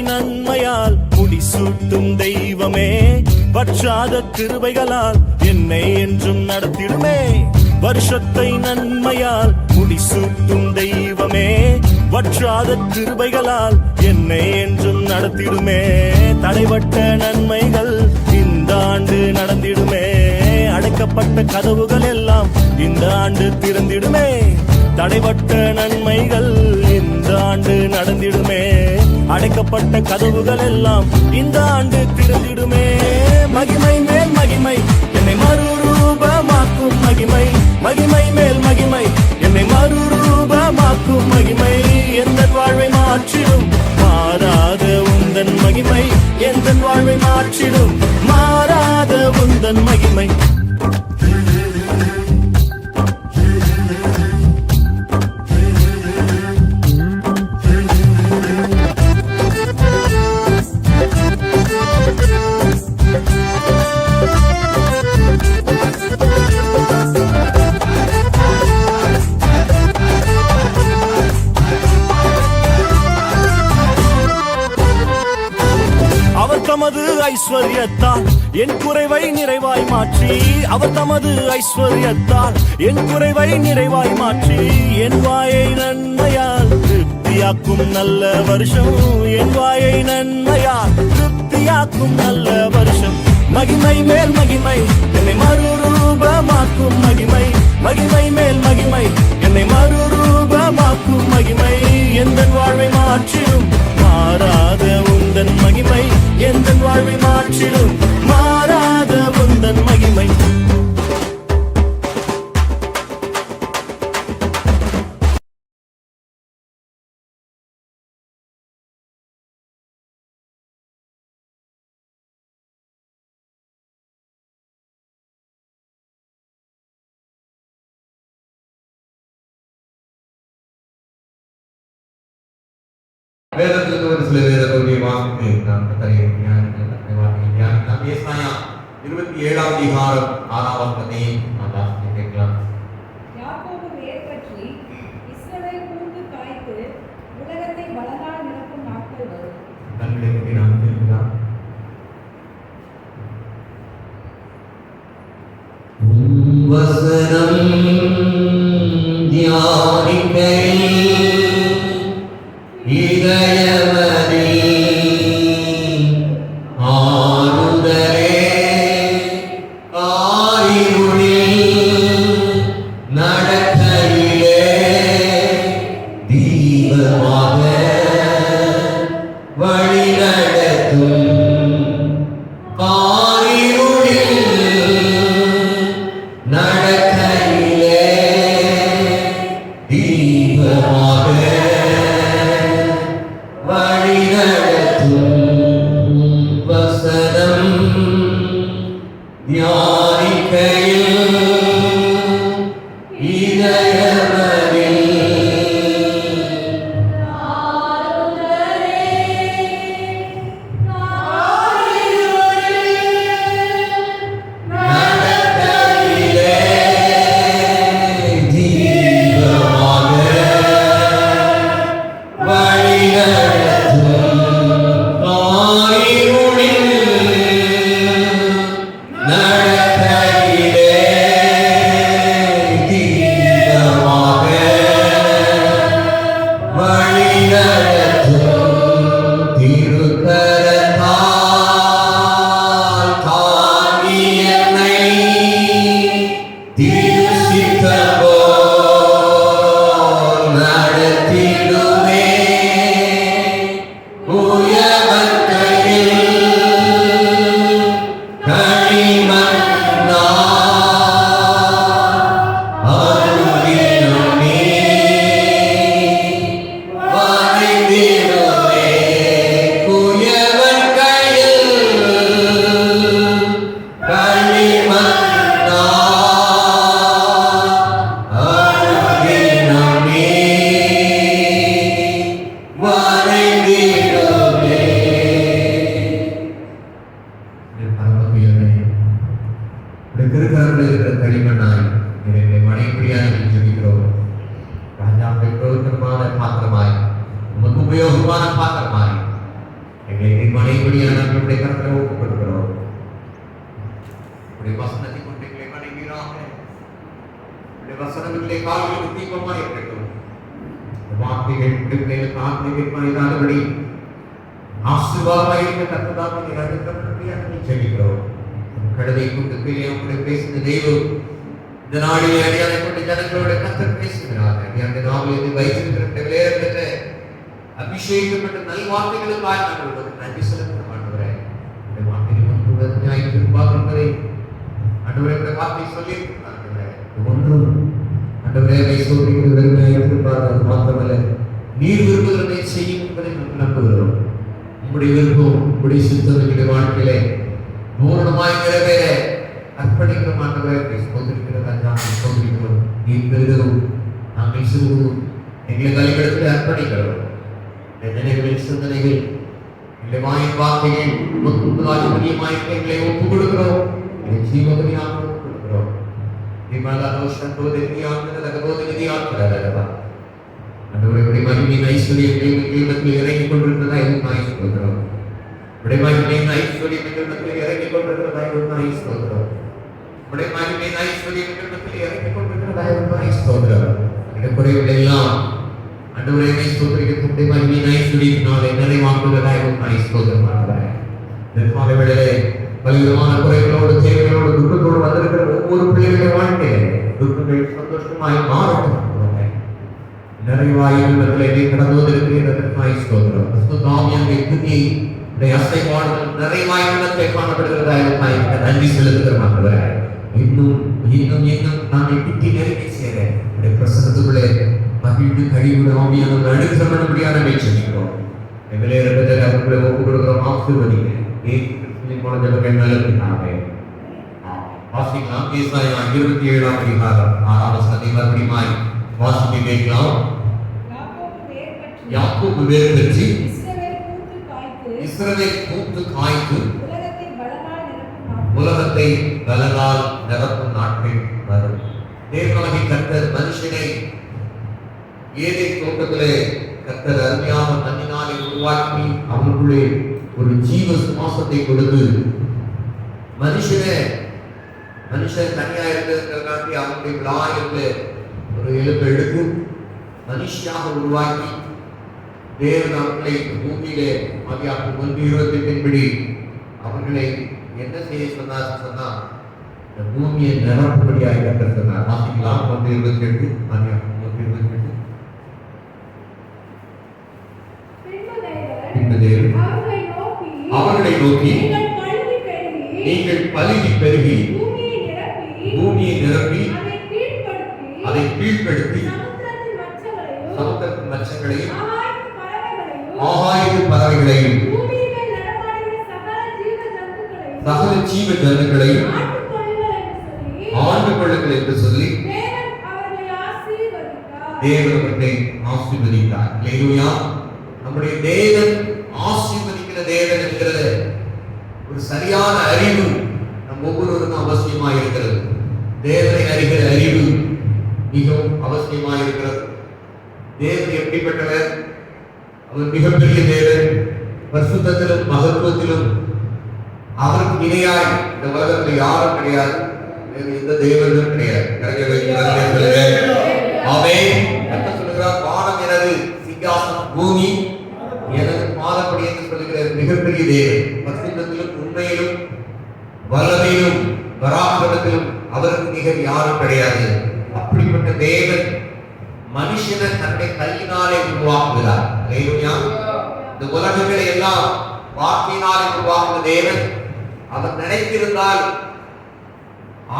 நன்மையால் முடிசூட்டும் தெய்வமே, வற்றாத கிருபைகளால் என்னை என்றும் நடத்திடுமே. வருஷத்தை நன்மையால் முடிசூட்டும் தெய்வமே, வற்றாத கிருபைகளால் என்னை என்றும் நடத்திடுமே. தடைபட்ட நன்மைகள் இந்த ஆண்டு நடந்திடுமே. அடைக்கப்பட்ட கதவுகள் எல்லாம் இந்த ஆண்டு திறந்திடுமே. தடைபட்ட நன்மைகள் இந்த ஆண்டு நடந்திடுமே. அடைக்கப்பட்ட கதவுகள் எல்லாம் இந்த ஆண்டு திறந்திடுமே. மகிமை மேல் மகிமை என்னை மறுரூபமாக்கும் மகிமை, மகிமை மேல் மகிமை என்னை மறுரூபமாக்கும் மகிமை. எந்த வாழ்வை மாற்றிடும் மாறாத உந்தன் மகிமை, எந்த வாழ்வை மாற்றிடும் மாறாத உந்தன் மகிமை. தமது ஐஸ்வர்யத்தால் என் குறைவை நிறைவாய் மாற்றி, அவர் தமது ஐஸ்வர்யத்தால் என் குறைவை நிறைவாய் மாற்றி, என் வாயை நன்மையால் திருப்தியாக்கும் நல்ல வருஷம், என் வாயை நன்மையால் திருப்தியாக்கும் நல்ல வருஷம். மகிமை மேல் மகிமை என்னை மறுரூபமாக்கும் மகிமை, மகிமை மேல் மகிமை என்னை மறுரூபமாக்கும் மகிமை. எந்த வாழ்வை மாற்றிடும் மாறாத உந்தன் மகிமை, எந்த வாழ்வை மாற்றிடும் மாறாத உந்தன் மகிமை. வேதத்திலிருந்து ஒரு சில வேத பகுதியை வாசித்து நாம் கர்த்தரை தியானிக்கலாம். ஏசாயா 27ஆம் அதிகாரம் 6ஆம் வசனத்தை நாம் வாசித்து கேட்கலாம். யாக்கோபு வேர் பற்றி இஸ்ரவேல் பூண்டு காய்த்து உலகத்தை பலனால் நிரப்பும் நாட்கள் வரும். தன்னுடைய பற்றி நாம் தெரிவிக்கலாம். வசனம் தியானிக்கையில் இதயமதி ஆறுதலே ஆரிருளில் நடக்கையிலே தீபமாக வழி நடத்தும் ஆரிருளில் நடக்கையிலே தீபமாக வசனம் தியானிக்கையில் இதயமதில் நடக்கையிலே தீபமாக வழி நடத்தும் எங்களை மனைவியான நம்முடைய கருத்தில் ஒப்புக் கொடுக்கிறோம். உடைய வசனத்தை கொண்டு எங்களை மனைவியாக வசனங்களை கால்களுக்கு தீபமாக இருக்கட்டும். வார்த்தைகள் பிள்ளைகளுக்கு ஆத்மீகமானபடி ஆசீர்வாதமாக இருக்க கர்த்தராக நீர் அடுத்தபடியாக ஜெபிக்கிறோம். கடலை கொண்டு உங்களுடைய பேசின தெய்வம் இந்த நாளிலே அடியாரை கொண்டு ஜனங்களோட கர்த்தர் பேசுகிறார். அந்த நாளில் வைத்திருக்கிற விளையாட்டு அபிஷேகப்பட்ட நல் வார்த்தைகளுக்காக நாங்கள் நன்றி செலுத்த மாட்டோம். இந்த வார்த்தைகள் ஒன்று நியாயத்திற்பாக ஆண்டவரே வார்த்தை சொல்லி ஒன்றும் ஆண்டவரே சொல்லியிருப்பது மாத்திரமல்ல, நீர் விரும்புகிறதை செய்யும் என்பதை நாம் நம்புகிறோம். உங்களுடைய விருப்பம் உங்களுடைய சித்தம் எங்களுடைய வாழ்க்கையிலே பூரணமாய் நிறைவேற அர்ப்பணிக்கிறோம். ஆண்டவரே சொல்லிருக்கிறோம். நீர் பெறுகிறோம், நாங்கள் சிறுவோம், எங்களை தலைவெடுத்து அர்ப்பணிக்கிறோம். நினைவுகள் சிந்தனைகள் எங்களை வாயின் வார்த்தைகள் எங்களை ஒப்புக் கொடுக்கிறோம். ஜீவகனியாக கொடுக்கிறோம். இறங்கிக் கொண்டிருக்கிறதா இறங்கிக் கொண்டிருக்கிறோம். பலவிதமான குறைகளோடு தேவைகளோடு துக்கத்தோடு வந்திருக்கிற ஒவ்வொரு பிள்ளைகளுடைய வாழ்க்கையிலே துக்கங்கள் சந்தோஷமாய் மாறட்டும். நிறைவாய் கடந்து வந்திருக்கிறேன் நிறைவாய் காணப்படுகிறதா நன்றி செலுத்துகிற இன்னும் இன்னும் இன்னும் நாங்கள் கிட்டி நெருங்கி சேர பிரசனத்துக்குள்ளே மகிழ்ந்து கழிவு ஆவியான அடுக்கிறபடியான பேச்சிருக்கிறோம். எங்களே அவர்களை ஒப்புக் கொடுக்கிறோம். ஆசீர்வதிங்க வாசிக்கலாம். ஏசாயா 27ஆம் அதிகாரம் 6ஆம் வசனத்தை மறுபடியும் வாசிக்க கேட்கலாம். யாக்கோபு வேர் பற்றி இஸ்ரவேல் பூத்து காய்த்து உலகத்தை பலனால் நிரப்பும் நாட்கள் வரும். தேவனாகிய கர்த்தர் மனுஷனை ஏதேன் தோட்டத்திலே கர்த்தர் அருமையாக மண்ணினாலே உருவாக்கி அவர்களுக்குள்ளே ஒரு ஜீவ சுவாசத்தை கொடுத்து மனுஷன் தனியா இருக்கிறதுக்காண்டி அவனுடைய விழாயிற்கு ஒரு எலும்பு எடுத்து மனுஷியாக உருவாக்கி தேவன் அவர்களை பூமியிலே மதியாகும் 1:28 அவர்களை என்ன செய்ய சொன்னா இந்த பூமியை நிரப்பும்படியாக கர்த்தர் சொன்னார். வாசிக்கலாம். 1:28 மதியாகும் 1:28. அவர்களை நோக்கி நீங்கள் பலுகி பெருகி பூமியை நிரப்பி அதை கீழ்ப்படுத்தி சமுத்திரத்தின் மச்சங்களையும் ஆகாய பறவைகளையும் சகல ஜீவ ஜந்துக்களையும் ஆண்டு கொள்ளுங்கள் என்று சொல்லி தேவன் அவர்களை ஆசீர்வதித்தார். அல்லேலூயா. நம்முடைய தேவன் ஆசீர்வதிக்கிற தேவன் என்கிறது ஒரு சரியான அறிவு நம் ஒவ்வொருவருக்கும் அவசியமாக இருக்கிறது. தேவனை அறிகிற அறிவு மிகவும் அவசியமாக இருக்கிறது. தேவன் எப்படிப்பட்டவர்? அவர் மிகப்பெரிய தேவன். பரிசுத்தத்திலும் மகத்துவத்திலும் அவருக்கு இணையாய் இந்த உலகத்தில் யாரும் கிடையாது. வேறு எந்த தேவனும் கிடையாது. வானம் எனது சிங்காசனம், பூமி எனது பாதப்படி என்று சொல்லுகிற மிகப்பெரிய தேவன். பரிசுத்தத்திலும் உண்மையிலும் வல்லமையிலும் பராக்கிரமத்திலும் அவருக்கு நிகர் யாரும் கிடையாது. அப்படிப்பட்ட தேவன் மனுஷனை தன்னுடைய கையினாலே உருவாக்குகிறார். இந்த உலகங்களை எல்லாம் வார்த்தையினாலே உருவாக்குற தேவன் அவர் நினைத்திருந்தால்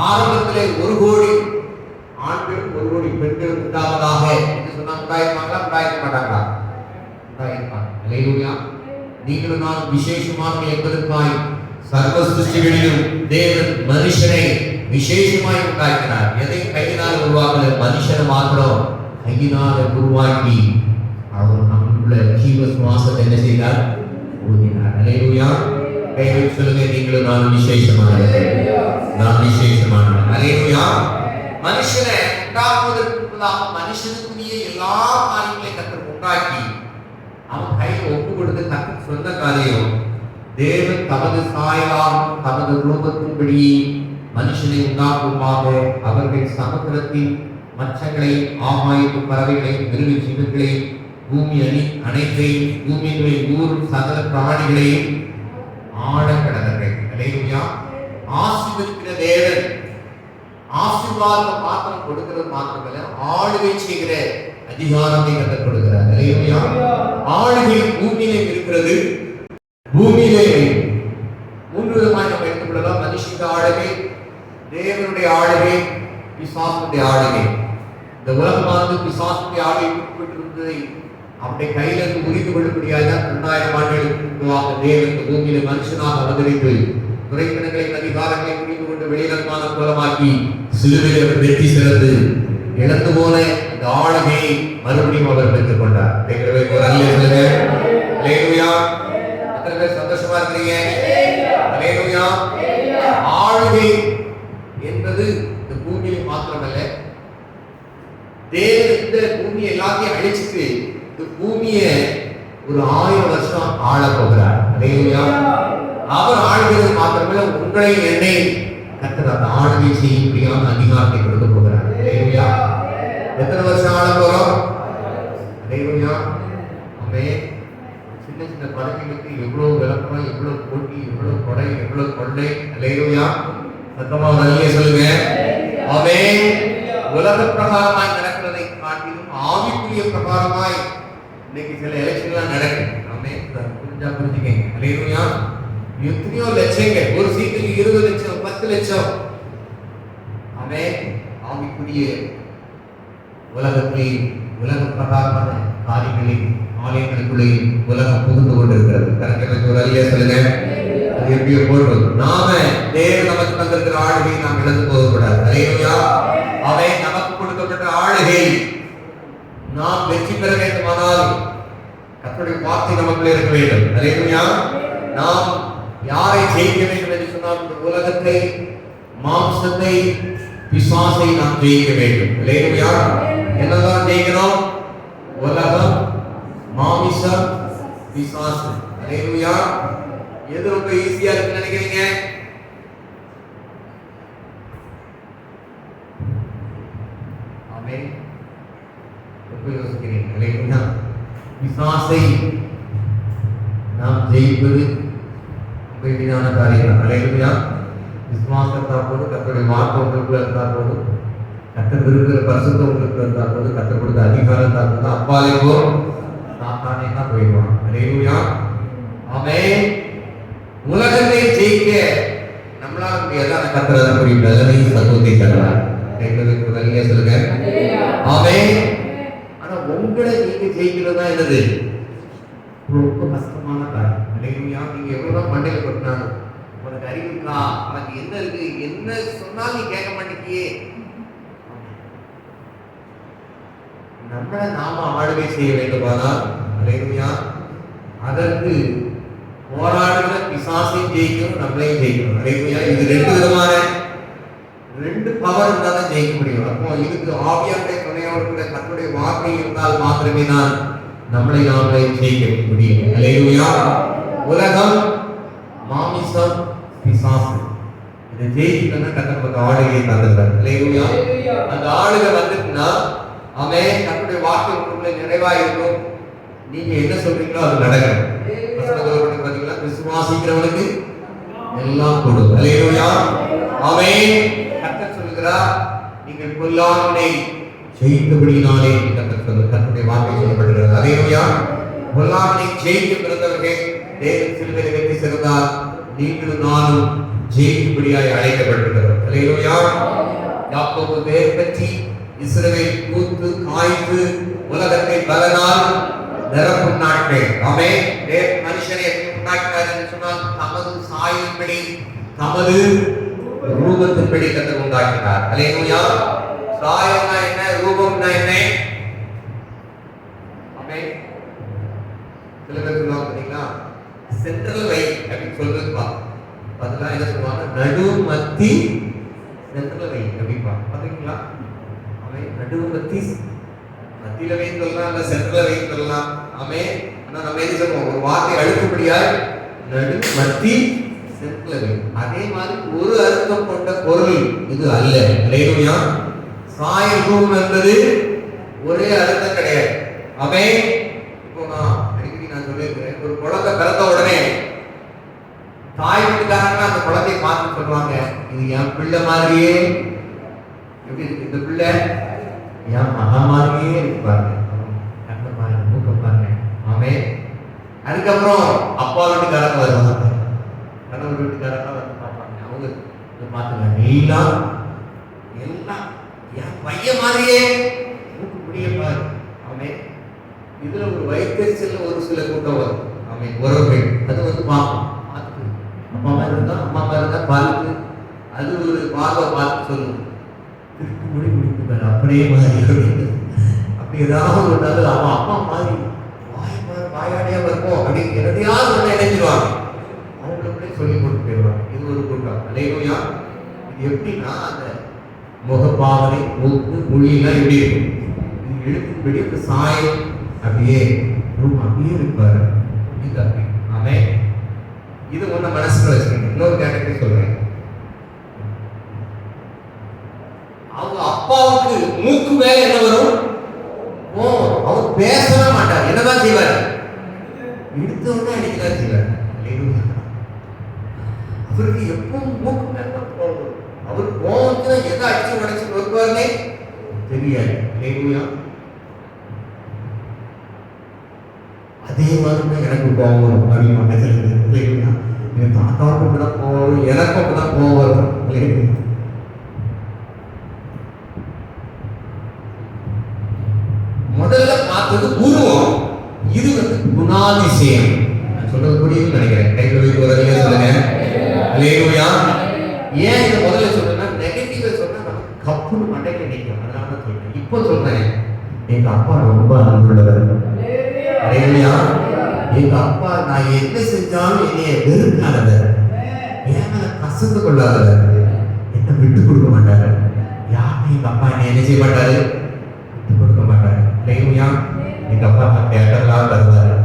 ஆரம்பத்திலே 1 கோடி ஆண்களும் 1 கோடி பெண்களும் உண்டாவதாக என்று சொன்னா உண்டாயிருப்பாங்களா? உண்டாயிருக்க மாட்டாங்களா? உண்டாயிருப்பாங்க. அல்லேலூயா. நீங்களும் நான் விசேஷமானவர்கள் என்பதற்காய் சர்வ சிருஷ்டிகளிலும் தேவன் மனுஷனை விசேஷமாய் உண்டாக்கினார். எதை கையினால் உருவாக்கல, மனுஷனை மாத்திரம் கையினால் உருவாக்கி அவர் நம்முள்ள ஜீவ சுவாசத்தை என்ன செய்தார்? ஊதினார். அல்லேலூயா. கைகள் சொல்லுங்க, நீங்களும் நான் விசேஷமானவர்கள், நான் விசேஷமானவர்கள். அல்லேலூயா. மனுஷனை உண்டாக்குவதற்கு முன்பதாக மனுஷனுக்குரிய எல்லா காரியங்களையும் கர்த்தர் உண்டாக்கி அவன் கையில் ஒப்பு கொடுத்து கர்த்தர் சொன்ன காரியம், தேவன் தமது சாயலாகவும் தமது ரூபத்தின்படி மனுஷனை உண்டாக்குமாக அவர்கள் சமுத்திரத்தின் மச்சங்களையும் ஆகாயத்து பறவைகளையும் மிருக ஜீவன்களையும் பூமி அனைத்தையும் பூமியின் ஊரும் சகல பிராணிகளையும் ஆட கடந்தர்கள். அல்லேலூயா. ஆசீர்வதிக்கிற தேவன் ஆசீர்வாத பாத்திரம் கொடுக்கிறது மாத்திரமல்ல, ஆளுகை செய்கிற அதிகாரத்தை கற்றுக் கொடுக்கிறார். அல்லேலூயா. ஆளுகை பூமியிலே இருக்கிறது. பூமியிலே மூன்று விதமாக நம்ம எடுத்துக்கொள்ளலாம். மனுஷனுடைய ஆளுகை, தேவனுடைய ஆளுகை, பிசாசுடைய ஆளுகை. இந்த உலகமானது பிசாசுடைய ஆளுகை உட்பட்டிருந்ததை அவருடைய கையில இருந்து முறித்து விடும்படியாக 2000 ஆண்டுகளுக்கு முன்பாக தேவன் இந்த பூமியில மனுஷனாக அவதரித்து துறைப்பினங்களையும் அதிகாரங்களையும் புரிந்து கொண்டு வெளியிடமான கோலமாக்கி சிலுவையில் அவர் வெற்றி சிறந்து இழந்து போன அந்த ஆளுகையை மறுபடியும் அவர் பெற்றுக் கொண்டார். எத்தனை பேர் சந்தோஷமா இருக்கிறீங்க? அல்லேலூயா. ஆளுகை என்பது இந்த பூமியில் மாத்திரமல்ல, தேவன் இந்த பூமியை எல்லாத்தையும் அழிச்சிட்டு இந்த பூமியை ஒரு 1000 வருஷம் ஆள போகிறார். அல்லேலூயா. அவர் ஆளுகிறது மாத்திரமல்ல, உங்களை என்னை கர்த்தர் அந்த ஆளுகை செய்யும்படியான அதிகாரத்தை கொடுக்க போகிறார். அல்லேலூயா. எத்தனை வருஷம் ஆள போறோம்? அல்லேலூயா. ஆமென். சின்ன சின்ன பறவைகளுக்கு எவ்வளவு விளக்கம், எவ்வளவு போட்டி, எவ்வளவு கொடை, எவ்வளவு கொள்ளை. அல்லேலூயா. சத்தமா நல்ல சொல்லுங்க. ஆமென். உலக பிரகாரமாய் நடக்கிறதை காட்டிலும் ஆவிக்குரிய பிரகாரமாய் இன்னைக்கு சில எலெக்ஷன்லாம் நடக்குது. ஆமென். புரிஞ்சா புரிஞ்சுக்கங்க. அல்லேலூயா. எத்தனையோ லட்சங்கள், ஒரு சீட்டுக்கு 20 லட்சம், 10 லட்சம். ஆமென். ஆவிக்குரிய உலகத்திலே உலக பிரகாரமான காரியங்களில் ஆலயங்களுக்குள்ளே உலகம் புகுந்து கொண்டிருக்கிறது. கரெக்டாக ஒரு அல்லையா சொல்லுங்க. அது எப்படியோ போடுறது. நாம தேவன் நமக்கு தந்திருக்கிற ஆளுகை நாம் இழந்து போகக்கூடாது. அல்லேலூயா. அவை நமக்கு கொடுக்கப்பட்ட ஆளுகை நாம் வெற்றி பெற வேண்டுமானால் கர்த்தருடைய வார்த்தை நமக்குள்ளே இருக்க வேண்டும். அல்லேலூயா. நாம் யாரை ஜெயிக்க வேண்டும் என்று சொன்னால் இந்த உலகத்தை, மாம்சத்தை, பிசாசை நாம் ஜெயிக்க வேண்டும். அல்லேலூயா. என்னதான் ஜெயிக்கணும்? உலகம், மாமிசம், பிசாசு. அல்லேலூயா. எது ரொம்ப ஈஸியா இருக்குன்னு நினைக்கிறீங்க? ஆமென். ரொம்ப யோசிக்கிறீங்க. அல்லேலூயா. பிசாசை நாம் ஜெயிப்பது ரொம்ப எளிதான காரியம். அல்லேலூயா. விசுவாசத்தா போது, கர்த்தருடைய வார்த்தை உங்களுக்குள்ள இருந்தா போது, கர்த்தர் விரும்புகிற பரிசுத்தம் உங்களுக்கு இருந்தா போது, கர்த்தர் கொடுத்த அதிகாரம் தான் போது, அப்பாலே போ சாத்தானே தான் போயிடுவான். அல்லேலூயா. ஆமென். உலகத்தை ஜெயிக்க நம்மளால முடியாத கர்த்தர் தான் புரியும். நல்லதை சத்துவத்தை தருவார். எங்களுக்கு நல்ல சொல்லுங்க. ஆமென். ஆனா உங்களை நீங்க ஜெயிக்கிறது தான் என்னது? ரொம்ப கஷ்டமான காரியம். அல்லேலூயா. நீங்க எவ்வளவுதான் மண்டையில கொட்டினாலும் உனக்கு அறிவு இருக்கா, உனக்கு என்ன இருக்கு, என்ன சொன்னாலும் நீ கேட்க மாட்டேங்கியே. நம்மளை நாம ஆளுகை செய்ய வேண்டுமானால், அல்லேலூயா, அதற்கு போராடுகிற பிசாசையும் ஜெயிக்கணும், நம்மளையும் ஜெயிக்கணும். அல்லேலூயா. இது ரெண்டு பவர் இருந்தால் தான் ஜெயிக்க முடியும். அப்போ இதுக்கு ஆவியானுடைய துணையோடு கூட கர்த்தருடைய வார்த்தை இருந்தால் மாத்திரமே தான் நம்மளை நாமளே ஜெயிக்க முடியும். அல்லேலூயா. உலகம், மாமிசம், பிசாசு, இதை ஜெயிக்கணும்னா கர்த்தர் ஆளுகையை தந்துடுறார். அல்லேலூயா. அந்த ஆளுகை வந்துட்டுன்னா அவன் கர்த்தருடைய வார்த்தை உங்களுக்குள்ள நிறைவாக இருக்கும். நீங்க என்ன சொல்றீங்களோ அது நடக்கும். பாத்தீங்களா? விசுவாசிக்கிறவனுக்கு எல்லாம் கொடுக்கும். அல்லேலூயா. ஆமென். கர்த்தர் சொல்கிறார், நீங்கள் பொல்லாங்கனை ஜெயித்தபடியினாலே கர்த்தருடைய வார்த்தை சொல்லப்படுகிறது. அல்லேலூயா. பொல்லாங்கனை ஜெயிக்க பிறந்தவர்கள் தேவன் சிலுவையில் வெற்றி சிறந்தால் நீங்களும் நானும் ஜெயிக்கும்படியாய் அழைக்கப்பட்டிருக்கிறோம். அல்லேலூயா. யாக்கோபு வேர் பற்றி இஸ்ரவேல் கூத்து காய்த்து உலகத்தை பலனால் நிரப்பும் நாட்கள். ஆமென். தேவன் மனுஷனை உண்டாக்கினார் என்று சொன்னால் தமது சாயலின்படி, தமது ரூபத்தின்படி கர்த்தர் உண்டாக்கினார். அல்லேலூயா. சாயல்னா என்ன, ரூபம்னா என்ன? ஆமென். சில பேர் சொல்லுவாங்க பாத்தீங்களா, சென்ட்ரல் வை அப்படின்னு சொல்றதுப்பா பதிலா என்ன சொல்லுவாங்க, நடு மத்தி சென்ட்ரல் வை அப்படிப்பா. பாத்தீங்களா? அவன் நடு மத்தி, மத்தியில வை சொல்லலாம், இல்ல சென்ட்ரல் வை சொல்லலாம். ஆமென். ஆனா நம்ம எது சொல்லுவோம், ஒரு வார்த்தை அழுத்தபடியாய் நடு மத்தி சென்றுள்ளது. அதே மாதிரி ஒரு அர்த்தம் கொண்ட பொருள் இது அல்ல. அல்லேலூயா. சாயல் ரூபம் என்பது ஒரே அர்த்தம் கிடையாது. அவன் இப்போ நான் அடிக்கடி சொல்லியிருக்கிறேன், ஒரு குழந்தை பிறந்த உடனே தாய் வீட்டுக்காரங்க அந்த குழந்தையை பார்த்து சொல்லுவாங்க, இது என் பிள்ளை மாதிரியே, எப்படி இருக்கு இந்த பிள்ளை, என் மகா மாதிரியே இருப்பாங்க, கண்ணை பாருங்க, மூக்க பாருங்க. ஆமே. அதுக்கப்புறம் அப்பா வீட்டுக்காரங்க வருவாங்க, கணவர் வீட்டுக்காரங்க வந்து பார்ப்பாங்க, அவங்க பார்த்துங்க எல்லாம் எல்லாம் என் பையன் மாதிரியே மூக்கு முடிய பாரு. ஆமே. இதுல ஒரு வயிற்றுச்சல்ல ஒரு சில கூட்டம் வரும். ஆமே. உறவுகள் அது வந்து பார்ப்போம், அப்பா மாதிரி இருந்தா அம்மா மாதிரி இருந்தா பார்த்து அது ஒரு பார்வை பார்த்து சொல்லுவோம், திருட்டு மொழி முடிக்கிறார் அப்படியே மாதிரி அப்படி ஏதாவது ஒன்றாவது அவன் அம்மா மாதிரி வாயாடியா வருவோம் அப்படின்னு எதையாவது ஒன்று நினைச்சிருவாங்க, அவங்களுக்குள்ளே சொல்லி கொடுத்து போயிடுவாங்க. இது ஒரு கூட்டம். அல்லேலூயா. இது எப்படின்னா அந்த முகப்பாவனை மூக்கு மொழியெல்லாம் எப்படி இருக்கும், இது எழுத்துப்படி அந்த சாயம் அப்படியே அப்படியே இருப்பாரு. இது அப்படி. ஆமே. இது ஒண்ணு மனசுல வச்சுக்கணும். இன்னொரு கேட்டகரி சொல்றேன். அவங்க அப்பாவுக்கு மூக்கு மேல என்ன வரும், அவர் பேசவே மாட்டார், என்னதான் செய்வார், எடுத்தவங்க அடிக்கலாம் செய்வார். அவருக்கு எப்பவும் மூக்கு மேல போகும். அவர் கோவத்துல எதை அடிச்சு உடைச்சு வருவாருன்னே தெரியாது. அதே மாதிரி எனக்கு கோவம் வரும் அப்படின்னு இல்லைங்களா, என் தாத்தாவுக்கு இப்படிதான் கோவம் வரும், எனக்கும் அப்படிதான் கோவம் வரும். முதல்ல பார்த்தது உருவம், இது வந்து குணாதிசயம். சொல்றது புரியுதுன்னு நினைக்கிறேன். கைகள் வைத்து வரலையே சொல்லுங்க. அல்லேலூயா. ஏன் இதை முதல்ல சொல்றேன்னா, நெகட்டிவா சொன்னா நமக்கு கப்புன்னு மண்டைக்கு நிற்கும், அதனால தான் சொல்றேன். இப்போ சொல்றேன், எங்க அப்பா ரொம்ப அன்புள்ளவர். அல்லேலூயா. எங்க அப்பா நான் என்ன செஞ்சாலும் என்னைய வெறுக்காதவர், ஏன்னா கசந்து கொள்ளாதவர், என்ன விட்டு கொடுக்க மாட்டாரு. யாருமே எங்க அப்பா என்னை என்ன செய்ய மாட்டாரு, விட்டு கொடுக்க மாட்டாரு. அல்லேலூயா. எங்க அப்பா கேட்டெல்லாம் தருவாரு.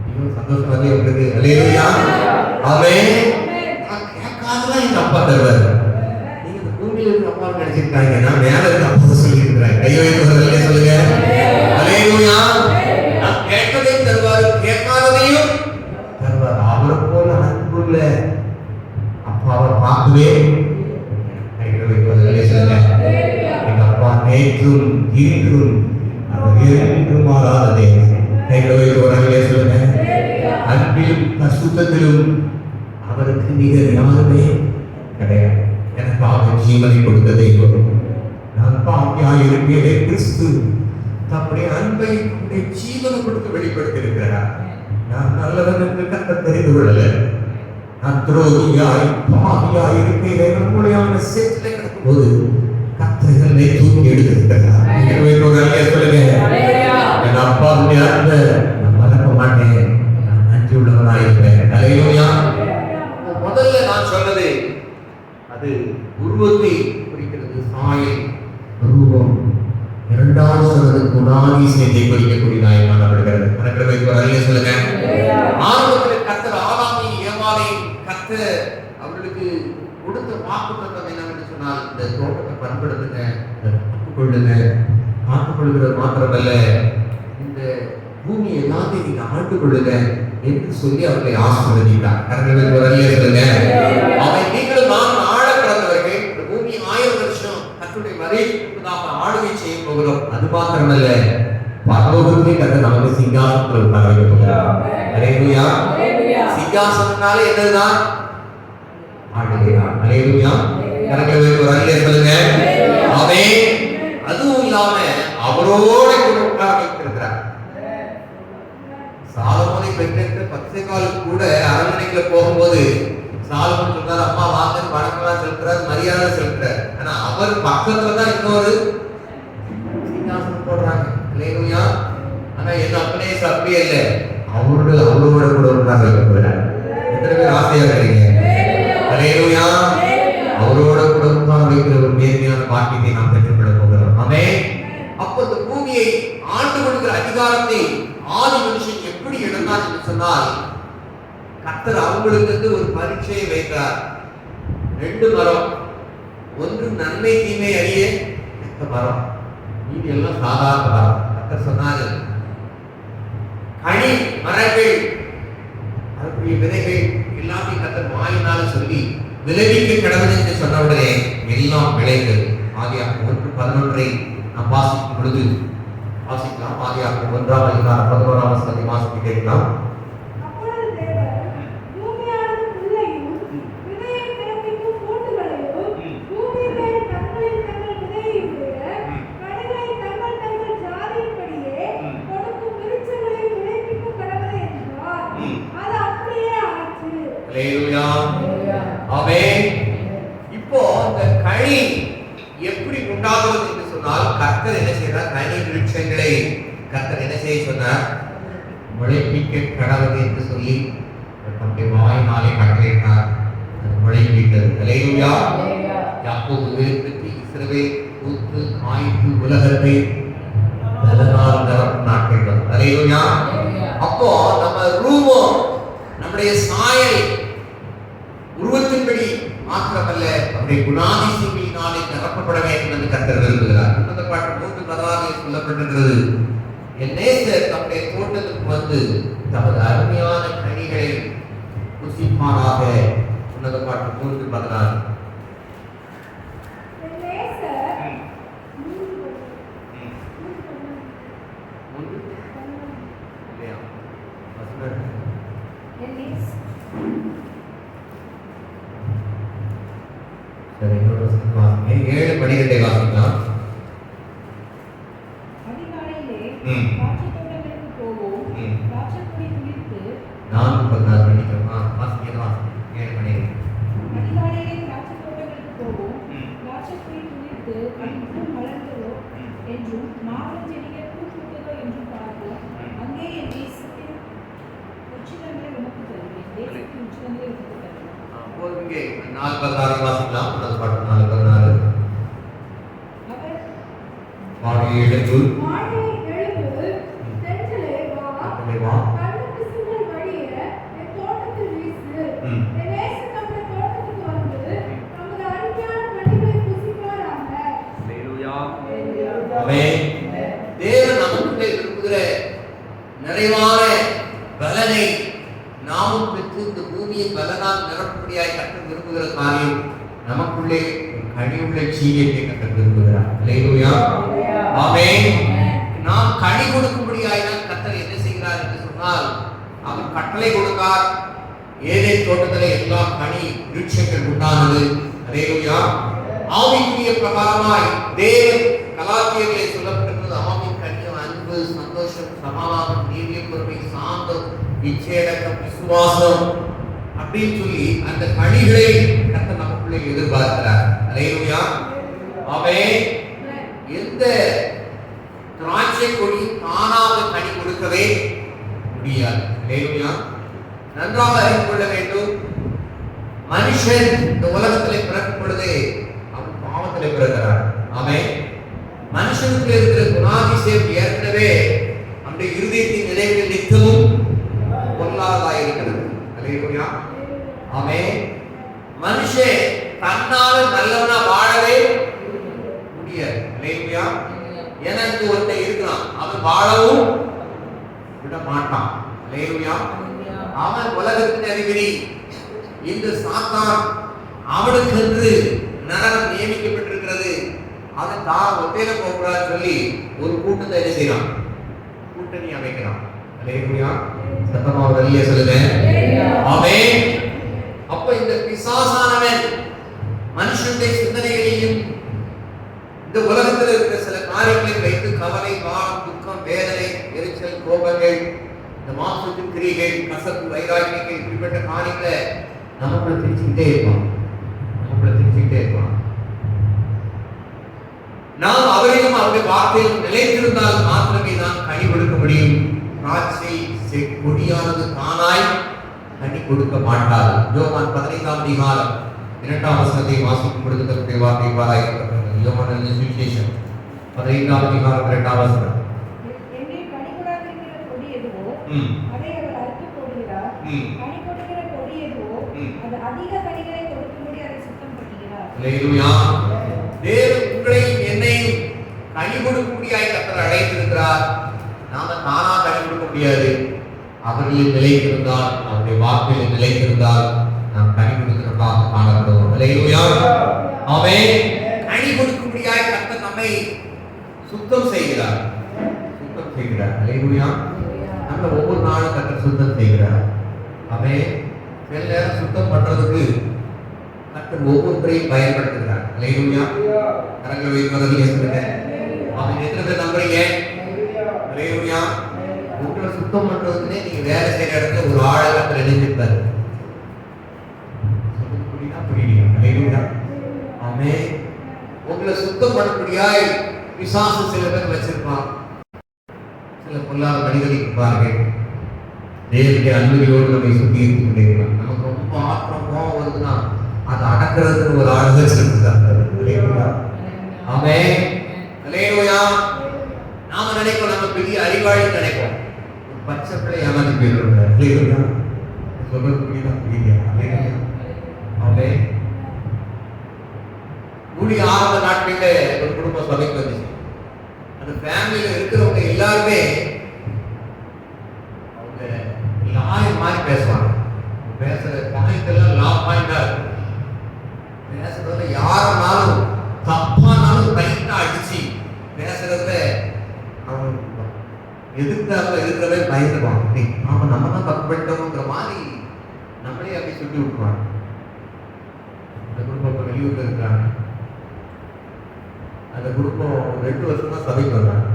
இன்னும் சந்தோஷம் வந்து உங்களுக்கு. அல்லேலூயா. ஆமென். கேட்காதெல்லாம் எங்க அப்பா தருவாரு. நீங்க இந்த பூமியில இருக்க அப்பா நினைச்சிருக்காங்க, நான் மேல இருக்க அப்பா சொல்லி இருக்கிறேன். கையை வைத்து சொல்லுங்க. அல்லேலூயா. நான் கேட்டதையும் தருவாரு, கேட்காததையும் தருவார். அவரை போல அன்புள்ள அப்பாவை பார்க்கவே கைகளை வைத்து சொல்லுங்க. எங்க அப்பா நேற்றும் இன்றும் என்றும் மாறாத தேவன். கைகளை வைத்து சொல்லுங்க. அன்பிலும் பரிசுத்தத்திலும் அவருக்கு நிகர் யாருமே கிடையாது. எனக்காக ஜீவனை கொடுத்த தெய்வம். நான் பாவியாய் இருப்பேனே, கிறிஸ்து தம்முடைய அன்பை ஜீவனை கொடுத்து வெளிப்படுத்தி இருக்கிறார். நான் நல்லவன் என்று கர்த்தர் தெரிந்து கொள்ளல. நான் துரோகியாய் பாவியாய் இருப்பேனே, நம்முடைய செட்டில் கிடக்கும் போது கர்த்தர் என்னை தூக்கி எடுத்திருக்கிறார். சொல்லுங்க, என் அப்பாவுடைய அன்பை நான் மறக்க மாட்டேன், நான் நன்றி உள்ளவனாய் இருப்பேன். அல்லேலூயா. முதல்ல நான் சொன்னது அது உருவத்தை குறிக்கிறது, சாயல் ரூபம். இரண்டாவது சொன்னது குணாதிசயத்தை குறிக்கக்கூடியதாய் காணப்படுகிறது. கணக்கில் வைத்து ஒரு சொல்லுங்க. ஆரம்பத்தில் கர்த்தர் ஆதாமையும் ஏவாளையும் கர்த்தர் அவர்களுக்கு கொடுத்த வாக்குத்தத்தம் என்னவென்று சொன்னால், இந்த தோட்டத்தை பண்படுத்துங்க, காத்துக்கொள்ளுங்க. காத்துக்கொள்கிறது மாத்திரமல்ல, இந்த பூமியை எல்லாத்தையும் நீங்க ஆண்டு கொள்ளுங்க என்று சொல்லி அவர்களை ஆசீர்வதித்தார். கணக்கில் வைத்து ஒரு சொல்லுங்க. அவை நீங்களும் நான் ஆழ பிறந்தவர்கள், இந்த பூமி 1000 வருஷம் கர்த்தருடைய வரையில் ஆளுகை செய்ய போகிறோம். அது மாத்திரமல்ல, பரலோகத்திலே கர்த்தர் நமக்கு சிங்காசனத்தில் உட்கார வைக்க போகிறார். அல்லேலூயா. சிங்காசனம்னாலே என்னதுதான்? ஆளுகைதான். அல்லேலூயா. கணக்கில் வைத்து ஒரு அல்லேலூயா சொல்லுங்க. ஆமென். அதுவும் இல்லாம அவரோட கூட உட்கார வைத்திருக்கிறார். சாலமோனை பெற்றெடுத்த 10 காலுக்கு கூட அரண்மனைக்குள்ள போகும்போது சாலமோன் சொல்றாரு, அம்மா வாங்கன்னு வணக்கம்லாம் செலுத்துறாரு, மரியாதை செலுத்துறாரு. ஆனா அவர் பக்கத்துல தான் இன்னொரு சிங்காசனம் போடுறாங்க. அல்லேலூயா. ஆனா என் அப்பனே அப்படியே இல்லை, அவரோட கூட உட்கார்ந்து வைக்க போகிறார். எத்தனை பேர் ஆசையா இருக்கீங்க? அல்லேலூயா. அவரோட கூட உட்கார்ந்து வைக்கிற ஒரு நேர்மையான பாக்கியத்தை நாம் பெற்றுக்கொள்ள போகிறோம். ஆமென். அப்போ இந்த பூமியை ஆண்டு கொடுக்கிற அதிகாரத்தை ஆதி மனுஷன் எப்படி எப்படி இருந்தால் என்று சொன்னால் கர்த்தர் அவங்களுக்கு ஒரு பரீட்சையை வைத்தார். 2 மரம், ஒன்று நன்மை தீமை அறிய மரம், இது எல்லாம் சாதாரண மரம். கர்த்தர் சொன்னாரு கனி மரங்கள் அதற்குரிய விதைகள் எல்லாத்தையும் கர்த்தர் வாயினால சொல்லி விளைவிக்க கடவுள் என்று சொன்ன உடனே எல்லாம் விளைந்தது. ஆதியாகமம் 1:11 நாம் வாசிக்கும் பொழுது வாசிக்கலாம். ஆதியாகமம் 1:11 வாசிக்க கேட்கலாம். அப்பொழுது தேவன் பூமியானது புல்லையும் விதையை பிறப்பிக்கும் பூண்டுகளையும் பூமியின் மேல் தங்களின் தங்கள் விதையுடைய கனிகளை தங்கள் தங்கள் ஜாதியின்படியே கொடுக்கும் விருட்சங்களை விளைவிக்கும் கடவுளே என்றார். அது அப்படியே ஆயிற்று. அல்லேலூயா. ஆமென். இப்போ இந்த கனி எப்படி உண்டாகிறது என்று சொன்னால் கர்த்தர் என்ன செய்யறார்? கனி விருட்சங்களை கர்த்தர் என்ன செய்ய சொன்னார்? முளைப்பிக்க கடவுள் என்று சொல்லி தம்முடைய வாயினாலே கட்டளையிட்டார். அது முளைப்பிட்டது. அல்லேலூயா. யாக்கோபு விருப்பத்தி இஸ்ரவேல் பூத்து காய்த்து உலகத்தை பலனால் நிரப்பும் நாட்கள் வரும். அல்லேலூயா. அப்போ நம்ம ரூபம் நம்முடைய சாயல் உருவத்தின்படி மாத்திரமல்ல நம்முடைய குணாதிசயங்களினாலே நிரப்பப்பட வேண்டும் என்று கர்த்தர் விரும்புகிறார். இந்த பாட்டு 3:16 சொல்லப்பட்டிருக்கிறது. என் நேசர் தம்முடைய தோட்டத்துக்கு வந்து தமது அருமையான கனிகளை புசிப்பாராக. உன்னத பாட்டு 3:16. என் நேசர் இல்லையா? வசனம். என் நேசர் சரி, இன்னொரு வசனம் வாசிங்க. 7:12 வாசிக்கலாம். அதிகாலையிலே ம். திராட்சை தோட்டங்களுக்கு போவோம். ம். திராட்சை கொடி துளிர்த்து 4:14 படிக்கிறோம். வாசிங்க. 7:12. அதிகாலையிலே திராட்சை தோட்டங்களுக்கு போவோம். ம். திராட்சை கொடி துளிர்த்து அனைத்தும் மலர்ந்ததோ என்றும் மாவிளம் செடிகள் பூ பூத்ததோ என்றும் பார்ப்போம். அங்கே என் தேசத்தின் உச்சிதங்களை உமக்கு தருவேன். தேசத்தின் உச்சிதங்களை உமக்கு தருவேன். அப்போ இங்கே 4:16 வாசிக்கலாம். உன்னத பாட்டு 4:16. அவர் வாழை எழுந்து மாலை எழுந்து தென்றலே வா, வா. கண்ணுக்கு சிந்தல் வழிய என் தோட்டத்தில் வீசு. ம். என் நேசர் தம்முடைய தோட்டத்துக்கு வந்து தமது அருமையான கனிகளை புசிப்பாராக. ஆமென். தேவன் நமக்குள்ளே விரும்புகிற நிறைவான பலனை நாமும் பெற்று இந்த பூமியை பலனால் நிரப்பும்படியாய் கர்த்தர் விரும்புகிற காரியம் நமக்குள்ளே கனிவுள்ள ஜீவியத்தை கர்த்தர் விரும்புகிறார். அல்லேலூயா. ஆமென். நாம் கனி கொடுக்கும்படியாய் தான் கர்த்தர் என்ன செய்கிறார் என்று சொன்னால் அவர் கட்டளை கொடுத்தார். ஏதேன் தோட்டத்திலே எல்லா கனி விருட்சங்கள் உண்டானது. அல்லேலூயா. ஆவிக்குரிய பிரகாரமாய் தேவன் கலாத்தியர்களை சொல்லப்பட்டிருக்கிறது. ஆவின் கனியும் அன்பு, சந்தோஷம், சமாதானம், நீதிய பொறுமை, சாந்தம், இச்சையடக்கம், விசுவாசம் அப்படின்னு சொல்லி அந்த கனிகளை கர்த்தர் நமக்குள்ளே எதிர்பார்க்கிறார். அல்லேலூயா. ஆமென். எந்த திராட்சை கொடி தானாக கனி கொடுக்கவே முடியாது. அல்லேலூயா. நன்றாக அறிந்து கொள்ள வேண்டும். மனுஷன் இந்த உலகத்திலே பிறக்கும் பொழுதே அவன் பாவத்திலே பிறக்கிறான். ஆமென். மனுஷனுக்கு இருக்கிற குணாதிசயம் ஏற்கனவே அந்த இருதயத்தின் நிலைகளில் நித்தமும் பொல்லாததாக இருக்கிறது. அல்லேலூயா. ஆமென். மனுஷன் தன்னால நல்லவனா வாழவே முடியாது. அல்லேலூயா. ஏன்னா இங்க ஒருத்தன் இருக்கிறான், அவன் வாழவும் விட மாட்டான். அல்லேலூயா. அவன் உலகத்தின் அதிபதி. இந்த சாத்தான் அவனுக்கென்று நரகம் நியமிக்கப்பட்டிருக்கிறது. அவன் தான் ஒத்தையில போகக்கூடாது சொல்லி ஒரு கூட்டத்தை என்ன செய்யறான்? கூட்டணி அமைக்கிறான். அல்லேலூயா. சத்தமா ஒரு அல்லேலூயா சொல்லுங்க. ஆமென். அப்ப இந்த பிசாசானவன் மனுஷனுடைய சிந்தனைகளையும் இந்த உலகத்தில் இருக்கிற சில காரியங்களை வைத்து கவலை, பாரம், துக்கம், வேதனை, எரிச்சல், கோபங்கள், இந்த மாம்சத்தின் கிரியைகள், கசப்பு, வைராக்கியங்கள், இப்படிப்பட்ட காரியங்களை நமக்குள்ள திரிச்சுக்கிட்டே இருப்பான். நாம் அவரையும் அவருடைய வார்த்தையிலும் நிலைத்திருந்தால் மாத்திரமே தான் கனி கொடுக்க முடியும். திராட்சை கொடியானது தானாய் கனி கொடுக்க மாட்டாது. யோவான் 15ஆம் அதிகாரம் 2ஆம் வசனத்தை வாசிக்கும் பொழுது தன்னுடைய வார்த்தை பாராயப்பட்டது. யோவான் எழுதிய சுவிசேஷம் 15ஆம் அதிகாரம் 2ஆம் வசனம். என்னை கனி கொடாதிருக்கிற கொடி எதுவோ ம். அதை கனி கொடுக்கிற கொடி எதுவோ அது அதிக கனிகளை கொடுக்கும்படி அதை சுத்தம் பண்ணுகிறார். அல்லேலூயா. தேவன் உங்களையும் என்னையும் கனி கொடுக்கும்படியாய் கர்த்தர் அழைத்திருக்கிறார். நாம தானா கனி கொடுக்க முடியாது. அவர்களில் நிலைத்திருந்தால், அவருடைய வார்த்தையில் நிலைத்திருந்தால் நாம் கனி கொடுக்கிறதாக காணப்படுவோம். அல்லேலூயா. ஆமென். கனி கொடுக்கும்படியாய் கர்த்தர் நம்மை சுத்தம் செய்கிறார். சுத்தம் செய்கிறார். அல்லேலூயா. நம்ம ஒவ்வொரு நாளும் கர்த்தர் சுத்தம் செய்கிறார். ஆமென். சில நேரம் சுத்தம் பண்றதுக்கு கர்த்தர் ஒவ்வொன்றையும் பயன்படுத்துகிறார். அல்லேலூயா. கரங்களை வைக்கிறதுல சொல்லுங்க. ஆமென். எத்தனை பேர் நம்புறீங்க? அல்லேலூயா. உங்களை சுத்தம் பண்றதுக்குன்னே நீங்க வேலை செய்யற இடத்துல ஒரு ஆளை கர்த்தர் எழுதியிருப்பாரு. புரியுதா? புரியுது. அல்லேலூயா. ஆமென். உங்களை சுத்தம் பண்ணக்கூடியாய் பிசாசு சில பேர் வச்சிருப்பான். சில பொல்லாத மனிதர்கள் இருப்பார்கள். தேவனுடைய அன்புகளோடு நம்மை சுத்தி இருந்து கொண்டே இருப்பாங்க. நமக்கு ரொம்ப ஆத்திரம் கோபம் வருதுன்னா அதை அடக்கிறதுக்கு ஒரு ஆள் வச்சிருக்கிறாங்க. அல்லேலூயா. ஆமென். அல்லேலூயா. நாம நினைப்போம் நம்ம பெரிய அறிவாளி நினைப்போம். ஒரு பச்சை பிள்ளை ஏமாத்தி போயிடுறோம். அல்லேலூயா. சொல்றது புரியுதா? புரியுதா? அல்லேலூயா. ஆமென். கூடி ஆரம்ப நாட்களில் ஒரு குடும்ப சபைக்கு வந்துச்சு. அந்த ஃபேமிலியில இருக்கிறவங்க எல்லாருமே அவங்க லாயர் மாதிரி பேசுவாங்க. பேசுற பாயிண்ட் எல்லாம் லா பாயிண்டா இருக்கும். பேசுறதுல யாருனாலும் தப்பானாலும் ரைட்டா அடிச்சு பேசுறதுல அவங்க இருக்கிறவே பயந்துவாங்க. நாம நம்ம தான் தப்பு பண்ணிட்டோம்ங்கிற மாதிரி நம்மளே அப்படி சொல்லி விட்டுருவாங்க. அந்த குடும்பம் வெளியூர்ல இருக்கிறாங்க. அந்த குடும்பம் 2 வருஷமா சபைக்கு வந்தாங்க.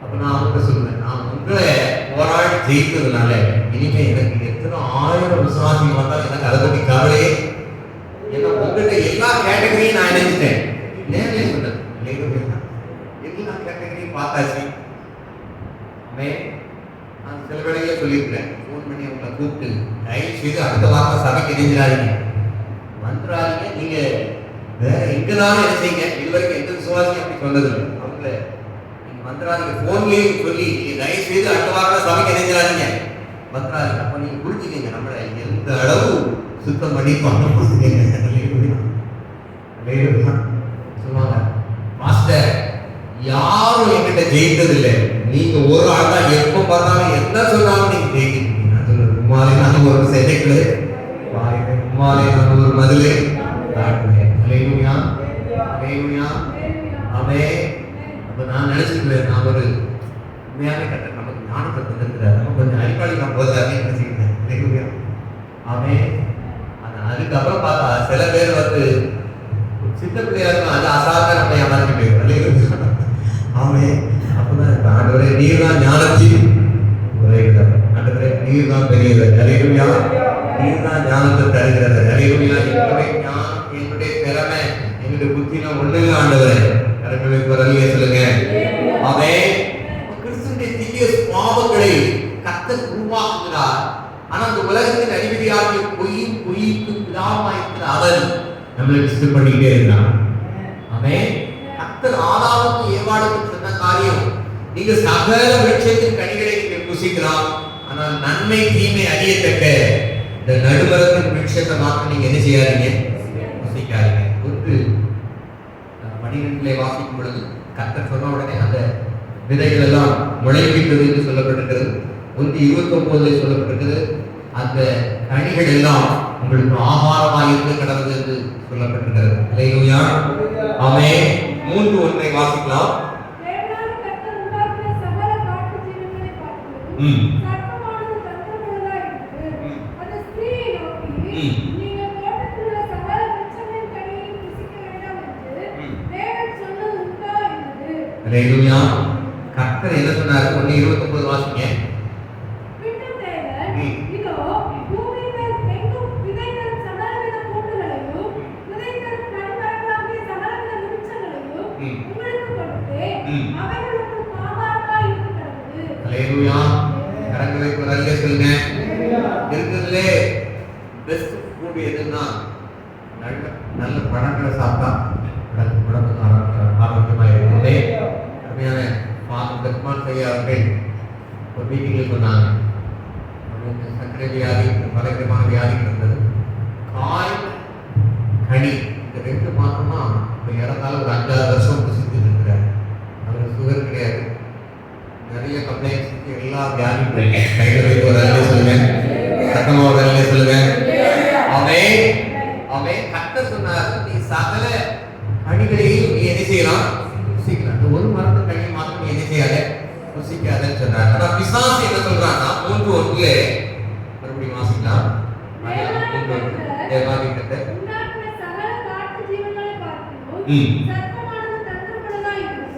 அப்ப நான் அவங்க சொல்லுவேன், நான் உங்களை போராடி ஜெயித்ததுனால இனிமே எனக்கு எத்தனை 1000 விசுவாசிகள் வந்தாலும் எனக்கு அதை பத்தி கவலையே. ஏன்னா உங்கள்கிட்ட எல்லா கேட்டகரியும் நான் நினைச்சிட்டேன். நேரிலே சொன்னேன், எல்லா கேட்டகரியும் பார்த்தாச்சு. நான் சில வேளையில சொல்லியிருக்கிறேன், ஃபோன் பண்ணி உங்களை கூப்பிட்டு தயவு செய்து அடுத்த வாரம் சபைக்கு இணைஞ்சிடாதீங்க, வந்துடாதீங்க, நீங்க வேற எங்கனாலும் என்ன செய்யுங்க. இதுவரைக்கும் எந்த விசுவாசியும் அப்படி சொன்னதில்லை. அவங்கள நீங்க வந்துடாதீங்க, போன்லயும் சொல்லி நீங்க தயவு செய்து அடுத்த வாரம் சபைக்கு இணைஞ்சிடாதீங்க, வந்துடாதீங்க. அப்ப நீங்க புரிஞ்சுக்கீங்க நம்மளை எந்த அளவு சுத்தம் பண்ணி பண்ண சொல்லுவாங்க. மாஸ்டர் யாரும் என்கிட்ட ஜெயித்ததில்லை, நீங்க ஒரு ஆள் தான் எப்ப பார்த்தாலும் என்ன சொன்னாலும் நீங்க ஜெயிக்கிறீங்க. நான் சொல்றேன், உமாலே நான் ஒரு செதைக்குள்ள உமாலே நான் ஒரு மதிலே தாட்டுவேன். அல்லேலூயா. அல்லேலூயா. ஆமென். அப்ப நான் நினைச்சிருக்கிறேன், நான் ஒரு உண்மையான கட்ட நமக்கு ஞானத்தை தந்திருக்கிறார், நம்ம கொஞ்சம் அறிவாளி நான் போதாமே நினைச்சிருக்கேன். அல்லேலூயா. ஆமென். அதுக்கப்புறம் பார்த்தா சில பேர் வந்து சின்ன பிள்ளையா இருக்கும், அது அசால்ட்டா நம்ம ஏமாற்றி போயிடும். அல்லேலூயா. ஆமென். அப்பதான் ஆண்டவரே நீர் தான் ஞானத்தின் உரைகிறவர், ஆண்டவரே நீர் தான் பெரியவர். அல்லேலூயா. நீர் தான் ஞானத்தை தருகிறது. அல்லேலூயா. என்னுடைய ஞானம், என்னுடைய திறமை, என்னுடைய புத்தினம் ஒண்ணு இல்லை ஆண்டவரே. கரெக்டாக குரல்ல சொல்லுங்க. ஆமென். கிறிஸ்துவின் தீய சுபாவங்களை கர்த்தர் உருவாக்குகிறார். ஆனா அந்த உலகத்தின் அதிபதியாகிய பொய்க்கு பிதாவாயிருக்கிற அவர் நம்மளை டிஸ்டர்ப் பண்ணிக்கிட்டே இருந்தார். ஆமென். கர்த்தர் ஆதாமுக்கு ஏவாளுக்கு சொன்ன காரியம், நீங்க சகல விருட்சத்தின் கனிகளை நீங்க புசிக்கலாம், ஆனால் நன்மை தீமை அறியத்தக்க இந்த நடுமரத்தின் விருட்சத்தை மாத்திரம் நீங்க என்ன செய்யாதீங்க, புசிக்காதீங்க. 12 வாசிக்கும் பொழுது கர்த்தர் சொன்ன உடனே அந்த விதைகள் எல்லாம் முளைப்பிட்டது என்று சொல்லப்பட்டிருக்கிறது. 29 சொல்லப்பட்டிருக்கிறது, அந்த கனிகள் எல்லாம் உங்களுக்கு ஆகாரமாக இருந்து கிடந்தது என்று சொல்லப்பட்டிருக்கிறது. அல்லேலூயா. ஆமென். 3:1 வாசிக்கலாம். அல்லேலூயா. கர்த்தர் என்ன சொன்னாரு? 1:29 வாசிங்க. அல்லேலூயா. கரங்களை குரல்ல சொல்லுங்க. இருக்கிறதுலே பெஸ்ட் ஃபுட் எதுன்னா நல்ல பழங்களை சாப்பிட்டா உடம்புக்கு ஆரோக்கியமாக இருக்கும். அருமையான ஃபாதர் பெருமாள் ஐயா அவர்கள் ஒரு மீட்டிங்கில் சொன்னாங்க, சர்க்கரை வியாதி, பலவிதமான வியாதி இருந்தது. காய், கனி இந்த ரெண்டு மாசமா இப்போ இறந்தாலும் ஒரு 5-6 வருஷம் புசிச்சுட்டு இருக்கிறார். அவருக்கு சுகர் கிடையாது. நிறைய கம்ப்ளைண்ட்ஸ் எல்லா வியாதியும் கையில் வைத்து ஒரு அலையில சொல்லுங்க, சத்தமா ஒரு அலையில சொல்லுங்க. அவன் அவன் கத்த சொன்னார், நீ சகல கனிகளையும் நீ என்ன செய்யலாம், புசிக்கலாம். இந்த ஒரு மரத்து கனியை மாத்திரம் நீ என்ன செய்யாத, புசிக்காதன்னு சொன்னார். ஆனா பிசாசு என்ன சொல்றான்னா 3:1 மறுபடியும் வாசிக்கலாம். தேவாதிக்கத்தை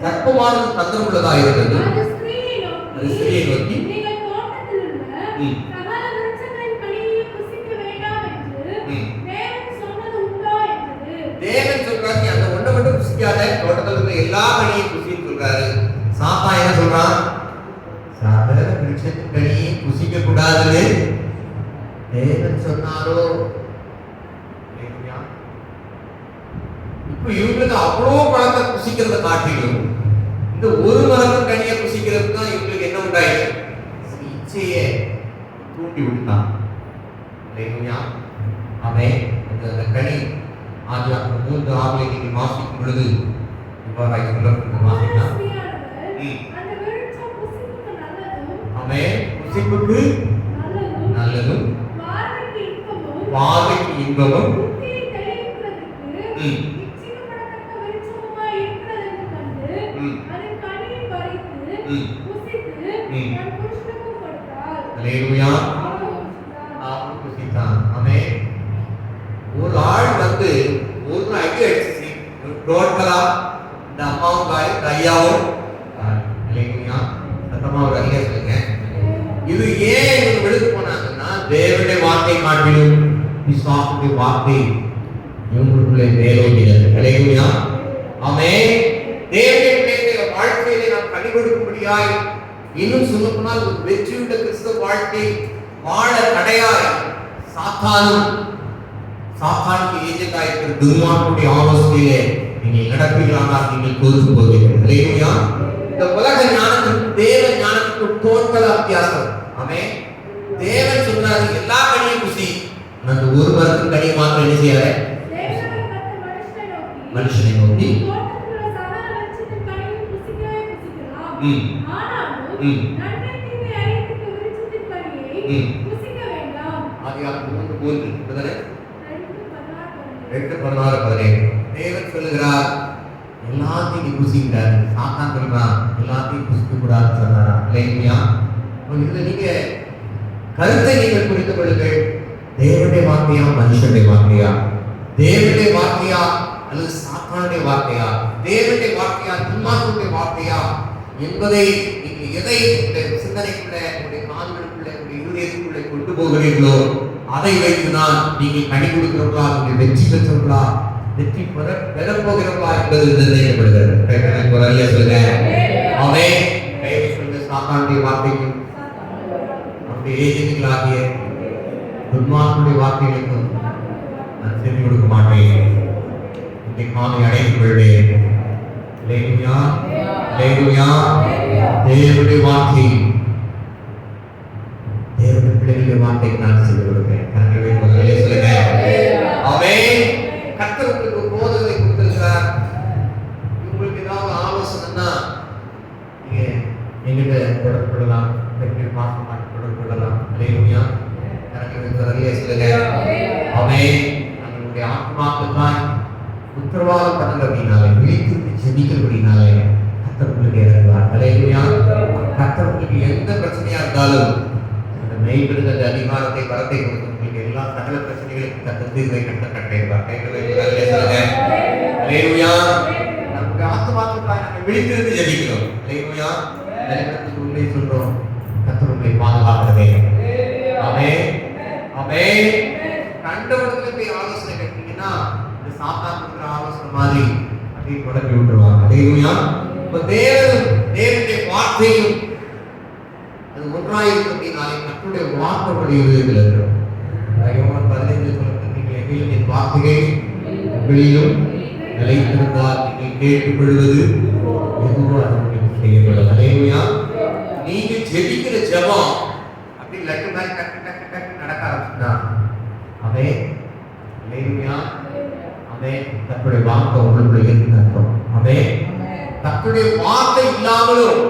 சர்ப்பமானது தந்திரமுள்ளதாக இருந்தது. அது ஸ்திரீயை நோக்கி தேவன் சொல்றாரு, நீ அந்த ஒண்ணை மட்டும் புசிக்காத, தோட்டத்தில் இருந்த எல்லா கனியையும் புசின்னு சொல்றாரு. சாத்தா என்ன சொல்றான், சகல விருட்சத்தின் கனியை புசிக்க கூடாதுன்னு தேவன் சொன்னாரோ. இப்ப இவங்களுக்கு அவ்வளோ பழத்தை புசிக்கிறத காட்டிலும் இந்த ஒரு மரத்தின் கனியை புசிக்கிறதுக்கு தான் இவங்களுக்கு என்ன உண்டாயிடுச்சு, இச்சையை தூண்டி விட்டான். அவன் அந்த கனி ஆதியாகமம் 3:6 நீங்கள் வாசிக்கும் பொழுது இவ்வாறாய் சொல்லப்பட்டது. வாசிக்கலாம். அவன் புசிப்புக்கு நல்லதும் பார்வைக்கு இன்பமும் ஒரு ஆள் வந்து ஒரு அடி அடிச்சு டோட்டலா இந்த அம்மாவும் காய், இந்த ஐயாவும் இல்லைங்களா, சத்தமா ஒரு ஐயா சொல்லுங்க. இது ஏன் இவங்க விழுந்து போனாங்கன்னா, தேவனுடைய வார்த்தை காட்டிலும் விசுவாசத்துடைய வார்த்தை இவங்களுக்குள்ளே மேலோங்கினது. இல்லைங்களா, ஆமென். தேவனுடைய வாழ்க்கையிலே நாம் கனி கொடுக்கும்படியாய், இன்னும் சொல்ல போனால் ஒரு வெற்றியுள்ள கிறிஸ்தவ வாழ்க்கை வாழ தடையாய் சாத்தானுக்கு ஏஜென்ட் ஆயிருக்கிற துன்மார்க்கனுடைய ஆலோசனையிலே நீங்கள் நடப்பீர்களானால் நீங்கள் தோற்று போவீர்கள். இந்த உலக ஞானத்துக்கும் தேவ ஞானத்துக்கும் டோட்டல் வித்தியாசம். ஆமென். தேவன் சொன்னாரு எல்லா கனியும் புசி, அந்த ஒரு மரத்தின் கனியை மாத்திரம் என்ன செய்யாத, மனுஷனை நோக்கி தேவன் சொல்லுகிறார் எல்லாத்தையும் நீ புசிக்கிறார். சாத்தான் சொல்றான் எல்லாத்தையும் புசிக்க கூடாதுன்னு சொன்னாரா. இல்லையா, இதுல நீங்க கருத்தை நீங்கள் புரிந்து கொள்ளுங்கள். தேவனுடைய வார்த்தையா, மனுஷனுடைய வார்த்தையா, தேவனுடைய வார்த்தையா அல்லது சாத்தானுடைய வார்த்தையா, தேவனுடைய வார்த்தையா, துன்மார்க்கனுடைய வார்த்தையா என்பதை நீங்கள் எதை சிந்தனைக்குள்ள, உங்களுடைய காதுகளுக்குள்ள, உங்களுடைய இருதயத்துக்குள்ளே கொண்டு போகிறீர்களோ அதை வைத்துதான் நீங்கள் கனி கொடுக்கிறவர்களா, நீங்கள் வெற்றி பெற்றவர்களா, வெற்றி பெறப்போகிறவர்களா என்பது நிர்ணயிக்கப்படுகிறது. ஒரு ஐயா சொல்லுங்க. அவன் கையை சொல்லுங்க. சாத்தானுடைய வார்த்தைக்கும் அவருடைய ஏஜென்ட்களாகிய துன்மார்க்கனுடைய வார்த்தைகளுக்கும் நான் செவி கொடுக்க மாட்டேன். இன்றைக்கு காலை அடைந்து கொள்வேன். அல்லேலூயா, அல்லேலூயா. தேவனுடைய வார்த்தை, தேவனுடைய பிள்ளைகளுடைய வார்த்தைக்கு நான் செவி கொடுப்பேன். சொல்லுங்க. ஆமென். கர்த்தர் உங்களுக்கு ஒரு போதனை கொடுத்திருக்கிறார். உங்களுக்கு ஏதாவது ஆலோசனைன்னா நீங்க எங்கிட்ட தொடர்பு கொள்ளலாம், தொடர்பு கொள்ளலாம். அல்லேலூயா. சொல்லுங்க. ஆமென். நம்மளுடைய ஆத்மாக்குதான் உத்தரவாதம் பண்ணுங்க அப்படின்னாலே, விழித்து செபிக்கிறபடினாலே கர்த்தர் உங்களுக்கு இறங்குவார். அல்லேலூயா. கர்த்தர் உங்களுக்கு எந்த பிரச்சனையா இருந்தாலும் அந்த மெய்பிருந்த அதிகாரத்தை, வரத்தை கொடுத்து உங்களுக்கு எல்லா சகல பிரச்சனைகளுக்கும் கர்த்தர் தீர்வை கட்டளையிடுவார். அல்லேலூயா. நம்முடைய ஆத்மாக்குதான் நம்ம விழித்திருந்து ஜெபிக்கிறோம். அல்லேலூயா. நிலக்கத்துக்கு உண்மை சொல்றோம். கர்த்தர் உங்களை பாதுகாக்கிறதே. ஆமென், ஆமென். கண்டவர்களுக்கு போய் ஆலோசனை கேட்டீங்கன்னா இந்த சாத்தான் கொடுக்கிற ஆலோசனை மாதிரி அப்படியே குழப்பி விட்டுருவாங்க. அல்லேலூயா. இப்ப தேவனுடைய வார்த்தையும் அது ஒன்றாயிருக்கு அப்படின்னாலே கர்த்தருடைய வார்த்தையுடைய இருதயத்தில் இருக்கிறோம். யோவான் 15 சொல்லுங்க, என் வார்த்தைகள் உங்களிலும் நிலைத்திருந்தால் நீங்கள் கேட்டுக்கொள்வது எதுவோ அது உங்களுக்கு செய்யப்படும். அல்லேலூயா. நீங்க ஜெபிக்கிற ஜெபம் அப்படி லட்டு மாதிரி டக்கு டக்கு டக்கு நடக்க ஆரம்பிச்சுனா அவே அல்லேலூயா அவே கர்த்தருடைய வார்த்தை உங்களுக்குள்ள இருக்குன்னு அர்த்தம். அவே கர்த்தருடைய வார்த்தை இல்லாமலும்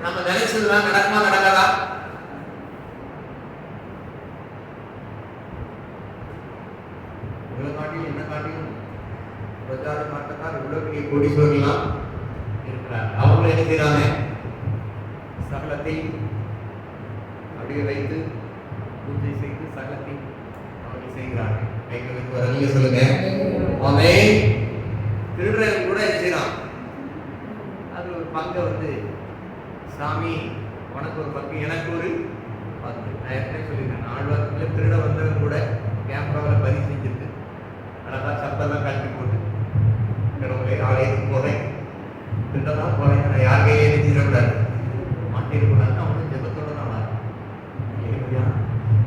நம்ம நினைச்சதுலாம் நடக்குமா நடக்காதா? உங்களை காட்டியும் என்ன காட்டியும் பிரச்சார மாட்டக்கார் இவ்வளவு பெரிய கோடீஸ்வரர்கள்லாம் இருக்கிறாங்க. அவங்களும் என்ன செய்யறாங்க? சகலத்தை அப்படியே வைத்து பூஜை செய்து சகலத்தை அவர்கள் செய்கிறாங்க. கைகளை வைத்து வரலையே சொல்லுங்க. அவன் திருடுறவன் கூட என்ன செய்யறான்? அது ஒரு பங்கை வந்து சாமி உனக்கு ஒரு பங்கு எனக்கு ஒரு பங்கு. நான் ஏற்கனவே சொல்லியிருக்கேன், ஆழ்வாரத்தில் திருட வந்தவன் கூட கேமராவில் பதிவு செஞ்சிருக்கு. அழகா சத்தெல்லாம் கட்டி போட்டு கடவுளை ஆலயத்துக்கு போறேன், திருடதான் போறேன், நான் யார் கையிலே நிறுத்திடக்கூடாது, மாட்டிடக்கூடாதுன்னு அவனும் ஜெபத்தோட தான்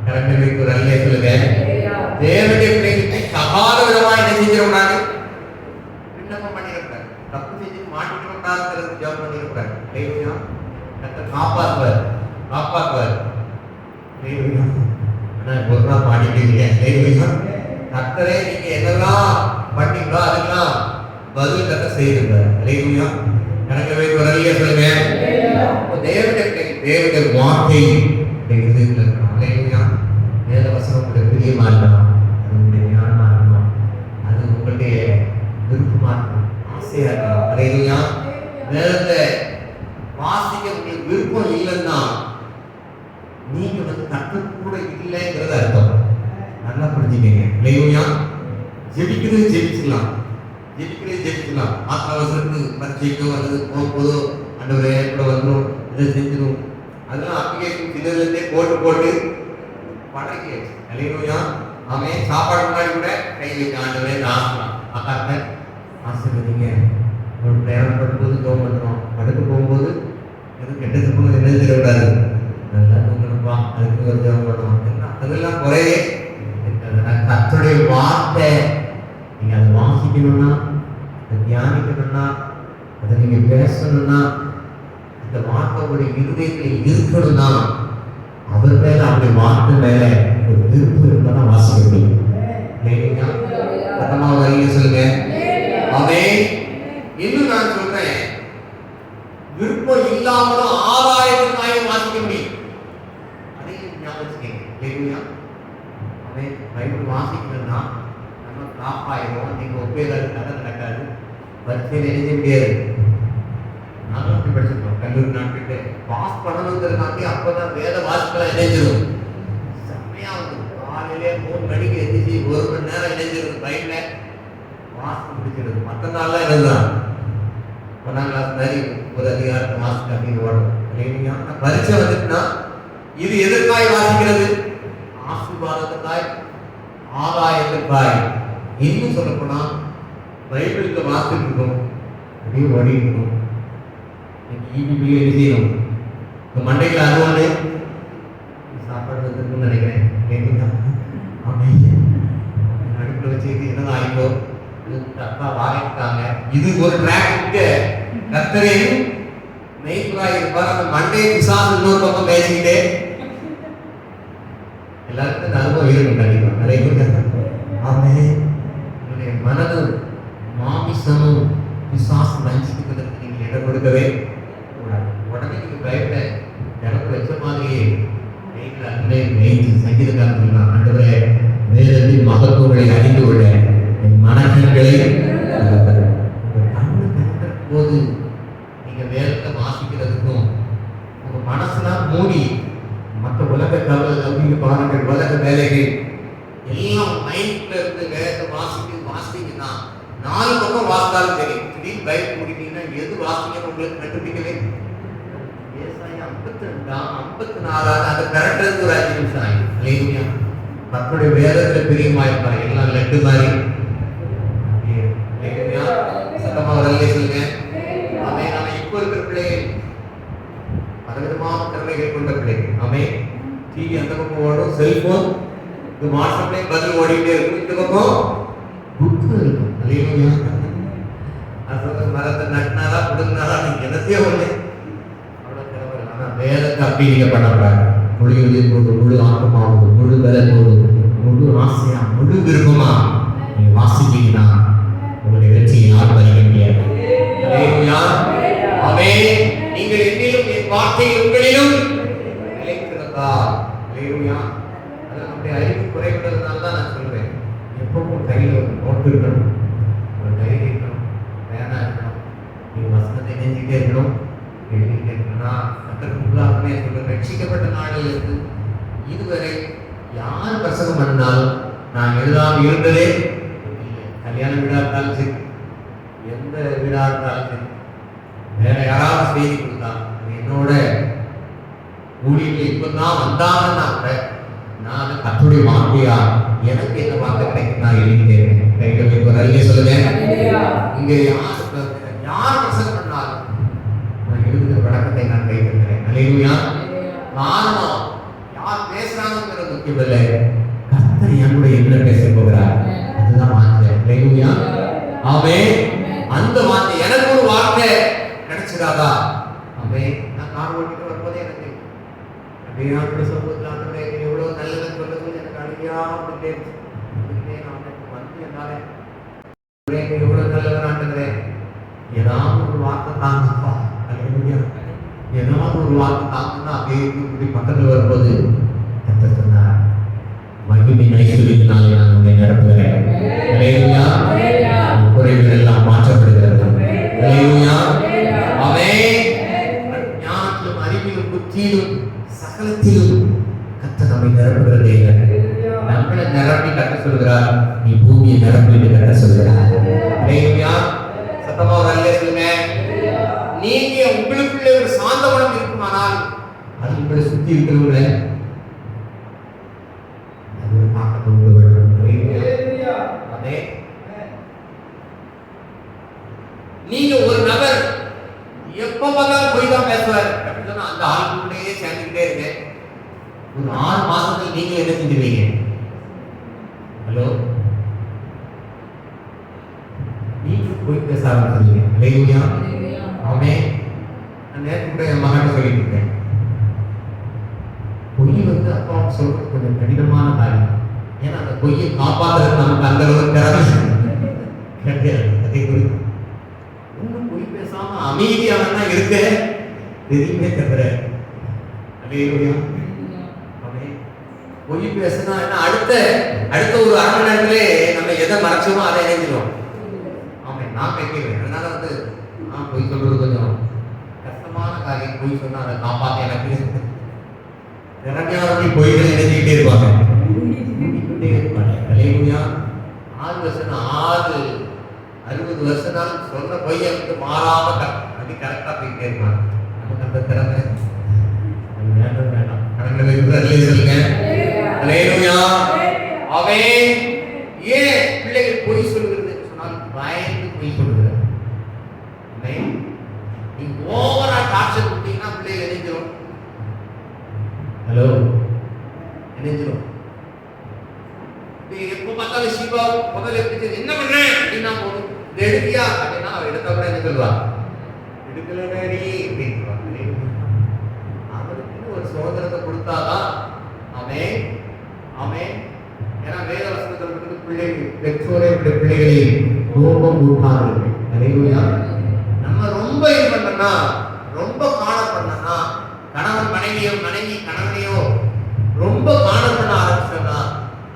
கரெக்ட் வைத்து ஒரு அல்லையே சொல்லுங்க. தேவனுடைய பிள்ளைகளுக்கு சகால விதமாக என்ன செஞ்சிடக்கூடாது? விண்ணப்பம் பண்ணிடக்கூடாது. தப்பு செஞ்சு மாட்டிடக்கூடாதுங்கிறது ஜெபம் பண்ணிடக்கூடாது. இல்லையா? காப்பாற்றுவார் காப்பாற்றுவார். ஆனால் ஒரு நாள் மாட்டிட்டீங்க. கர்த்தரே நீங்க என்னெல்லாம் பண்ணீங்களோ அதுக்கெல்லாம் பதில் கத்த செய்திருந்தார். இல்லையா? எனக்கு வைத்து ஒரு அல்லையே சொல்லுங்க. தேவனுடைய வார்த்தை இருதயத்தில் இருக்கணும். இல்லையா? வேத வசனம் உங்களுக்கு பிரியமா இருக்கணும், அது உங்களுடைய ஞானமா இருக்கணும், அது உங்களுடைய விருப்பமா இருக்கணும், ஆசையா இருக்கணும். இல்லையா? வேதத்தை வாசிக்க உங்களுக்கு விருப்பம் இல்லைன்னா நீங்க வந்து கர்த்தர் கூட இல்லைங்கிறது அர்த்தம். நல்லா புரிஞ்சுக்கங்க. இல்லையா? ஜெபிக்கிறது ஜெபிச்சிடலாம், ஜெபிக்கிறது ஜெபிச்சிடலாம். ஆத்திரவசருக்கு பரீட்சைக்கோ அல்லது போகும்போதோ ஆண்டவரே கூட வந்துடும், இதை செஞ்சிடும், அதெல்லாம் அப்ளிகேஷன் சின்னதுலேருந்தே போட்டு போட்டு பழகி. இல்லையா? அவன் சாப்பாடு முன்னாடி கூட கை வச்சு ஆண்டவரே ஆசலாம் அக்காத்த ஆசிர்வதிங்க. ஒரு பிரயாணம் பண்ணும்போது ஜோம் பண்ணுறோம், படுக்க போகும்போது எதுவும் கெட்ட சம்பளம் என்ன செய்யக்கூடாது, நல்லா தூங்கணும்பா, அதுக்கு ஒரு ஜோம் பண்ணுவோம். அதெல்லாம் குறையே கர்த்தருடைய வார்த்தை நீங்க அதை வாசிக்கணும்னா, அதை தியானிக்கணும்னா, அதை நீங்க பேசணும்னா, இந்த வார்த்தை உங்களுடைய இருதயத்தில் இருக்கணும்னா அவர் மேல அவருடைய வார்த்தை மேல ஒரு விருப்பம் இருந்தா வாசிக்க முடியும். சொல்லுங்க. அவன் இன்னும் நான் சொல்றேன், விருப்பம் இல்லாமலும் ஆதாயத்திற்காக வாசிக்க முடியும். அதையும் ஞாபகம். அவன் பைபிள் வாசிக்கணும்னா நம்ம காப்பாயிரும். நீங்க ஒப்பேதாது கதை நடக்காது, பரீட்சையில் எழுத முடியாது. நானும் அப்படி படிச்சிருக்கோம் கல்லூரி நாட்கிட்ட பாஸ் பண்ணணுங்கிறதுக்காண்டி அப்பதான் வேத வாசிக்கலாம் இணைஞ்சிடும். செம்மையா வந்து காலையிலே 3 மணிக்கு எந்திரிச்சு 1 மணி நேரம் இணைஞ்சிருது பைபிள வாசிக்க முடிச்சிருது. மற்ற நாள்லாம் எழுதுதான் 1ஆம் கிளாஸ் மாதிரி ஒரு அதிகாரத்தை வாசிக்க அப்படின்னு ஓடும். பரீட்சை வந்துட்டுனா இது எதற்காய் வாசிக்கிறது? ஆசீர்வாதத்துக்காய், ஆதாயத்துக்காய். இன்னும் சொல்ல போனா பைபிளுக்கு வாசிட்டு இருக்கும், அப்படியே ஓடி இருக்கும். செய்யணும் மண்டையில் அருவானு சாப்பாடு வந்துருக்குன்னு நினைக்கிறேன். அடுப்புல வச்சு என்னதான் ஆயிட்டோ தப்பா வாங்கிட்டாங்க. இது ஒரு டிராக் கர்த்தரையும் மெய்ப்புறாய் இருப்பார். அந்த மண்டையை பிசாசு இன்னொரு பக்கம் பேசிக்கிட்டே எல்லாருக்கும் இந்த அனுபவம் இருக்கும் கண்டிப்பா. நிறைய ஆமே உங்களுடைய மனதும் மாமிசமும் பிசாசு வஞ்சிக்கிறதுக்கு நீங்கள் இடம் கொடுக்கவே உடனே நீங்க பைபிள எனக்கு வச்ச மாதிரியே மெயின்ல அன்னை மெயின் சங்கீதக்காரன் சொல்லலாம், ஆண்டவரே வேதத்தின் மகத்துவங்களை அறிந்து கொள்ள என் மனக்கண்களை போது நீங்க வேதத்தை வாசிக்கிறதுக்கும் உங்க மனசுலாம் மூடி மற்ற உலக கவலை லௌகிக பாருங்கள், உலக வேலைகள் எல்லாம் மைண்ட்ல இருந்து வேதத்தை வாசித்தீங்கன்னா 4 பக்கம் வாசித்தாலும் சரி, திடீர்னு பைபிள் முடித்தீங்கன்னா எது வாசிக்கணும் உங்களுக்கு கண்டுபிடிக்கவே 54 அந்த கரெக்டாக ஒரு 5 நிமிஷம் ஆகிடும். மக்களுடைய வேதத்தில் பிரியமாயிருப்பாங்க, எல்லாம் லட்டு மாதிரி. சத்தமாக வரலே சொல்லுங்க. அவை நம்ம இப்போ இருக்கிற பிள்ளைகள் பலவிதமான திறமைகள் கொண்ட பிள்ளைகள். அவை டிவி அந்த பக்கம் ஓடும், செல்போன் இது வாட்ஸ்அப்லேயே பதில் ஓடிக்கிட்டே இருக்கும், இந்த பக்கம் புக்கு இருக்கும். அது மரத்தை நட்டினாரா கொடுக்குனாரா நீங்க என்னத்தையோ ஒண்ணு வேதத்தை அப்படி நீங்க பண்ணக்கூடாது. முழு இதயத்தோடு, முழு ஆத்மாவோடு, முழு பலத்தோடு, முழு ஆசையா, முழு விருப்பமா நீங்க வாசிப்பீங்கன்னா உங்களுடைய வெற்றியை யார் பறிக்க முடியாது. அல்லேலூயா. ஆமென். நீங்கள் என்னிலும் என் வார்த்தை உங்களிலும் நிலைத்திருந்தால். அல்லேலூயா. அது நம்முடைய அறிவு குறைவுள்ளதுனால தான் நான் சொல்றேன். எப்பவும் கையில் ஒரு நோட்டு இருக்கணும், ஒரு டைரி இருக்கணும், பேனா இருக்கணும். நீங்க வசனத்தை நெஞ்சிட்டே இருக்கணும், எழுதிட்டே இருக்கணும்னா கத்தருக்குள்ளாகவே சொல்ற ரட்சிக்கப்பட்ட நாளில் இருந்து இதுவரை யார் பிரசங்கம் பண்ணாலும் நான் எழுதாமல் இருந்ததே இல்லை. கல்யாண வீடா இருந்தாலும் சரி, எந்த வீடா இருந்தாலும் சரி, வேற யாராவது செய்தி கொடுத்தா என்னோட ஊழியர்கள் இப்பதான் வந்தாங்கன்னா கூட நான் கர்த்தருடைய வார்த்தையா எனக்கு என்ன வார்த்தை கிடைக்கும் நான் எழுதிட்டேன். கைகளை ஒரு அறிக்கை சொல்லுங்க. இங்க யார் பிரசங்கம் பண்ணாலும் நான் எழுதுகிற வழக்கத்தை நான் கைவிடுகிறேன். அல்லேலூயா. காரணம் யார் பேசுறாங்கிறது முக்கியம் இல்லை, கர்த்தர் என் கூட என்ன பேச போகிறார் அதுதான் வார்த்தை. அல்லேலூயா. ஆமென். அந்த வார்த்தை எனக்கு ஒரு வார்த்தை கிடைச்சிடாதா? ஆமென். நான் கார் ஓட்டிட்டு வரும்போதே எனக்கு அப்படியே அப்படி சொல்லும்போது ஆண்டவரே எவ்வளவு நல்லதுன்னு சொல்லும்போது எனக்கு அழியா அப்படியே நான் வந்து என்னால எவ்வளவு நல்லவன் ஆண்டவரே, ஏதாவது ஒரு வார்த்தை தாங்கப்பா. அல்லேலூயா. ஏதாவது ஒரு வார்த்தை தாங்கன்னா அப்படியே இப்படி பக்கத்தில் வரும்போது கர்த்தர் சொன்னார், மகிமையின் ஐஸ்வரியத்தினாலே நான் உங்களை நடத்துகிறேன். அல்லேலூயா. குறைகள் எல்லாம் மாற்றப்படுகிறது. அல்லேலூயா. ஆமென். ஞானத்திலும் அறிவிலும் புத்தியிலும் சகலத்திலும் கர்த்தர் நம்மை நிரப்புகிறதே இல்லை. நம்மளை நிரப்பி கட்ட சொல்கிறார், நீ பூமியை நிரப்பி கட்ட சொல்கிறார். அல்லேலூயா. சத்தமா ஒரு அல்லேலூயா சொல்லுங்க. நீங்க உங்களுக்குள்ளே ஒரு சாந்த குணம் இருக்குமானால் அது உங்களை சுத்தி இருக்கிறவங்கள அது ஒரு தாக்கத்தை உண்டு பண்ணும். அல்லேலூயா. ஆமென். நீங்க ஒரு நபர் எப்ப பார்த்தாலும் போய் தான் பேசுவார் அப்படின்னு சொன்னா அந்த ஆளுக்குள்ளேயே சேர்ந்துக்கிட்டே இருங்க. ஒரு 6 மாசத்துல நீங்க என்ன செஞ்சுவீங்க? ஹலோ, நீங்க போய் பேச ஆரம்பிச்சிருவீங்க. அல்லேலூயா. ஆமென். நான் நேற்று கூட என் மகன் சொல்லிட்டு இருக்கேன், பொய் வந்து அப்பா சொல்றது கொஞ்சம் கடினமான காரியம். ஏன்னா அந்த பொய்யை காப்பாற்றுறது நமக்கு அந்த அளவுக்கு கிடையாது. அதை குறித்து ஒன்றும் பொய் பேசாம அமைதியாக இருக்க எதுவுமே தவிர. அல்லேலூயா. ஆமென். பொய் பேசினா என்ன அடுத்த ஒரு 1/2 மணி நேரத்திலே நம்ம எதை மறைச்சோமோ அதை இணைஞ்சிடும். ஆமென். நான் கேட்கிறேன். அதனால வந்து பொய் சொல்றது கொஞ்சம் கஷ்டமான காரியம். பொய் சொன்னா அதை காப்பாற்ற எனக்கு நிறைய பொய்கள் இணைஞ்சிக்கிட்டே இருப்பாங்க. அல்லேலூயா. 6 வருஷம் 60 வருஷம் சொல்ற பொய்யை வந்து மாறாம அப்படி கரெக்டா போயிட்டே இருப்பாங்க. நமக்கு அந்த திறமை வேண்டாம். கடன்களை சொல்லுங்க. அல்லேலூயா. ஆமென். ஏன் பிள்ளைகள் பொய் சொல்கிறது சொன்னால் பயந்து பொய் சொல்கிறது. நீங்க ஓவரா டார்ச்சர் கொடுத்தீங்கன்னா பிள்ளைகள் இணைஞ்சிரும். ஹலோ, இணைஞ்சிரும். எப்ப பார்த்தாலும் சிவா முதல்ல என்ன பண்றேன் அப்படின்னா போதும், இது எடுத்தியா அப்படின்னா அவ எடுத்த கூட என்ன சொல்லுவா, எடுக்கலடி அப்படின்னு. அவனுக்கு ஒரு சுதந்திரத்தை கொடுத்தாதான் அவன் அவன் ஏன்னா வேத வசனத்தை பிள்ளைகள் பெற்றோரே பிள்ளைகளை கோபம் ஊட்டார்கள். அல்லேலூயா. நம்ம ரொம்ப இது பண்ணா, ரொம்ப காண பண்ணா, கணவன் மனைவியோ மனைவி கணவனையோ ரொம்ப காண பண்ண ஆரம்பிச்சோம்னா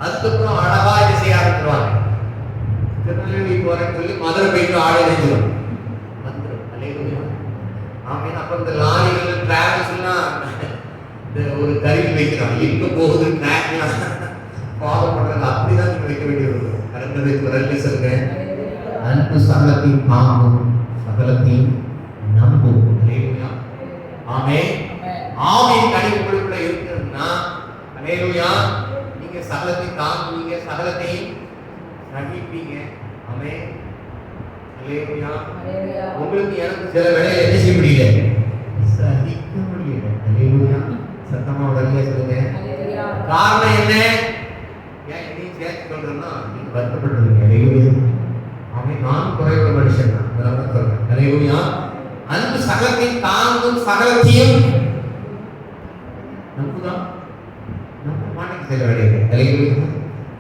அதுக்கப்புறம் அழகா இது செய்ய ஆரம்பிச்சிருவாங்க. திருநெல்வேலி போறேன்னு சொல்லி மதுரை போயிட்டு ஆடு இணைஞ்சிடும் வந்துடும். அல்லேலூயா. ஆமென். அப்ப இந்த லாரிகள் டிராவல்ஸ் எல்லாம் ஒரு கருவி வைக்கிறான், எங்க போகுது ட்ராக்லாம் ஃபாலோ பண்றாங்க. அப்படிதான் நீங்க வைக்க வேண்டியது. கரெக்டாக குரல்ல சொல்லுங்க. அன்பு சகலத்தையும் தாங்கும், சகலத்தையும் நம்பும். அல்லேலூயா. ஆமென். ஆவியின் கனி உங்களுக்குள்ள இருக்குன்னா அல்லேலூயா நீங்க சகலத்தையும் தாங்குவீங்க, சகலத்தையும் சகிப்பீங்க. ஆமென். அல்லேலூயா. உங்களுக்கு எனக்கு சில வேளையில என்ன செய்ய முடியல, சகிக்க முடியல. அல்லேலூயா. சத்தமா உடனே சொல்லுங்க. காரணம் என்ன? ஏன் இதையும் சேர்த்து சொல்றேன்னா நீங்க வருத்தப்படுறீங்க. அல்லேலூயா. ஆமென். நான் குறைவுள்ள மனுஷன் தான், அதனால சொல்றேன். அல்லேலூயா. அன்பு சகலத்தையும் தாங்கும், சகலத்தையும் நம்புதான்.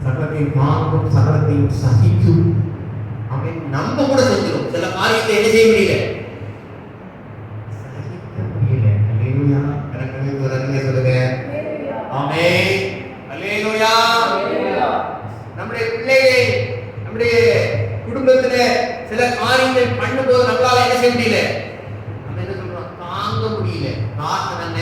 சகலத்தையும் தாங்கும், சகலத்தையும் சகிக்கும். அவன் நம்ம கூட செஞ்சிடும். சில காரியத்தை என்ன செய்ய முடியல, சகிக்க முடியல. அல்லேலூயா. எனக்கு சொல்லுங்க ஆமென். அல்லேலூயா. நம்முடைய பிள்ளைகளை நம்முடைய குடும்பத்துல சில காரியங்கள் பண்ணும்போது நம்மளால என்ன செய்ய முடியல, நம்ம என்ன சொல்றோம், தாங்க முடியல. காரணம் என்ன?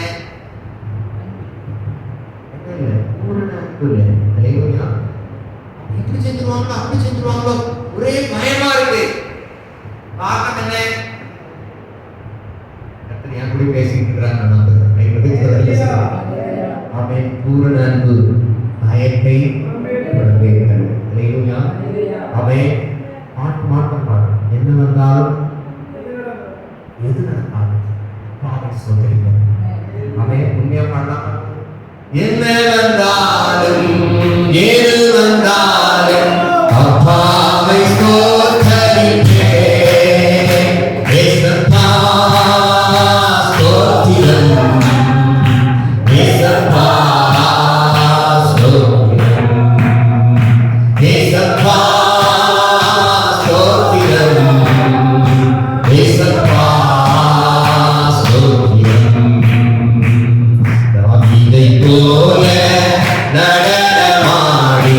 இப்படி செஞ்சிருவாங்களோ அப்படி செஞ்சிருவாங்களோ ஒரே பயமா இருக்கு. காரணம் என்ன? என் கூட பேசிட்டு இருக்கிறாங்க. அவன் பூரண அன்பு பயத்தை அவன் மாற்றம் என்ன வந்தாலும் எது நடந்தாலும் அவன் சொல்லிருக்க அவன் உண்மையா பாடலாம். என்ன வந்தாலும் ஏது வந்தாலும் அப்பாவை ஸ்தோத்திரிப்பேன். ஏசப்பா ஸ்தோத்திரம், ஏசப்பா ஸ்தோத்திரம், ஏசப்பா ஸ்தோத்திரம், ஏசப்பா ஸ்தோத்திரம். தாவீதை போல நடனமாடி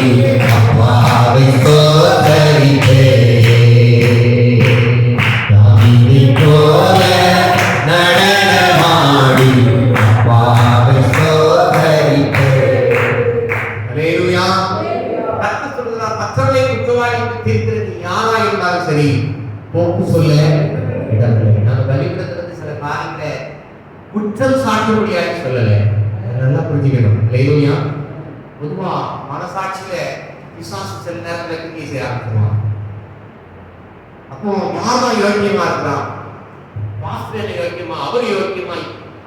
அப்பாவை ஸ்தோத்திரிப்பேன். தாவீதை போல நடனமாடி அப்பாவை ஸ்தோத்திரிப்பேன். அல்லேலூயா. கர்த்தர் சொல்கிறார், மற்றவர்களை குற்றவாளி என்று தீர்க்கிறது யாரா இருந்தாலும் சரி, போக்கு சொல்ல இடமில்லை. நம்ம பலிபீடத்திலிருந்து சில காரியங்களை குற்றம் சாட்டும்படியாக சொல்லலை. நல்லா புரிஞ்சுக்கணும். அல்லேலூயா. பொதுவா மனசாட்சியில பிசாசு சில நேரத்துல கிரியை செய்ய ஆரம்பிச்சுவான். அப்போ யாரா யோக்கியமா இருக்கிறான், பாஸ்டர் யோக்கியமா, அவர் யோக்கியமா,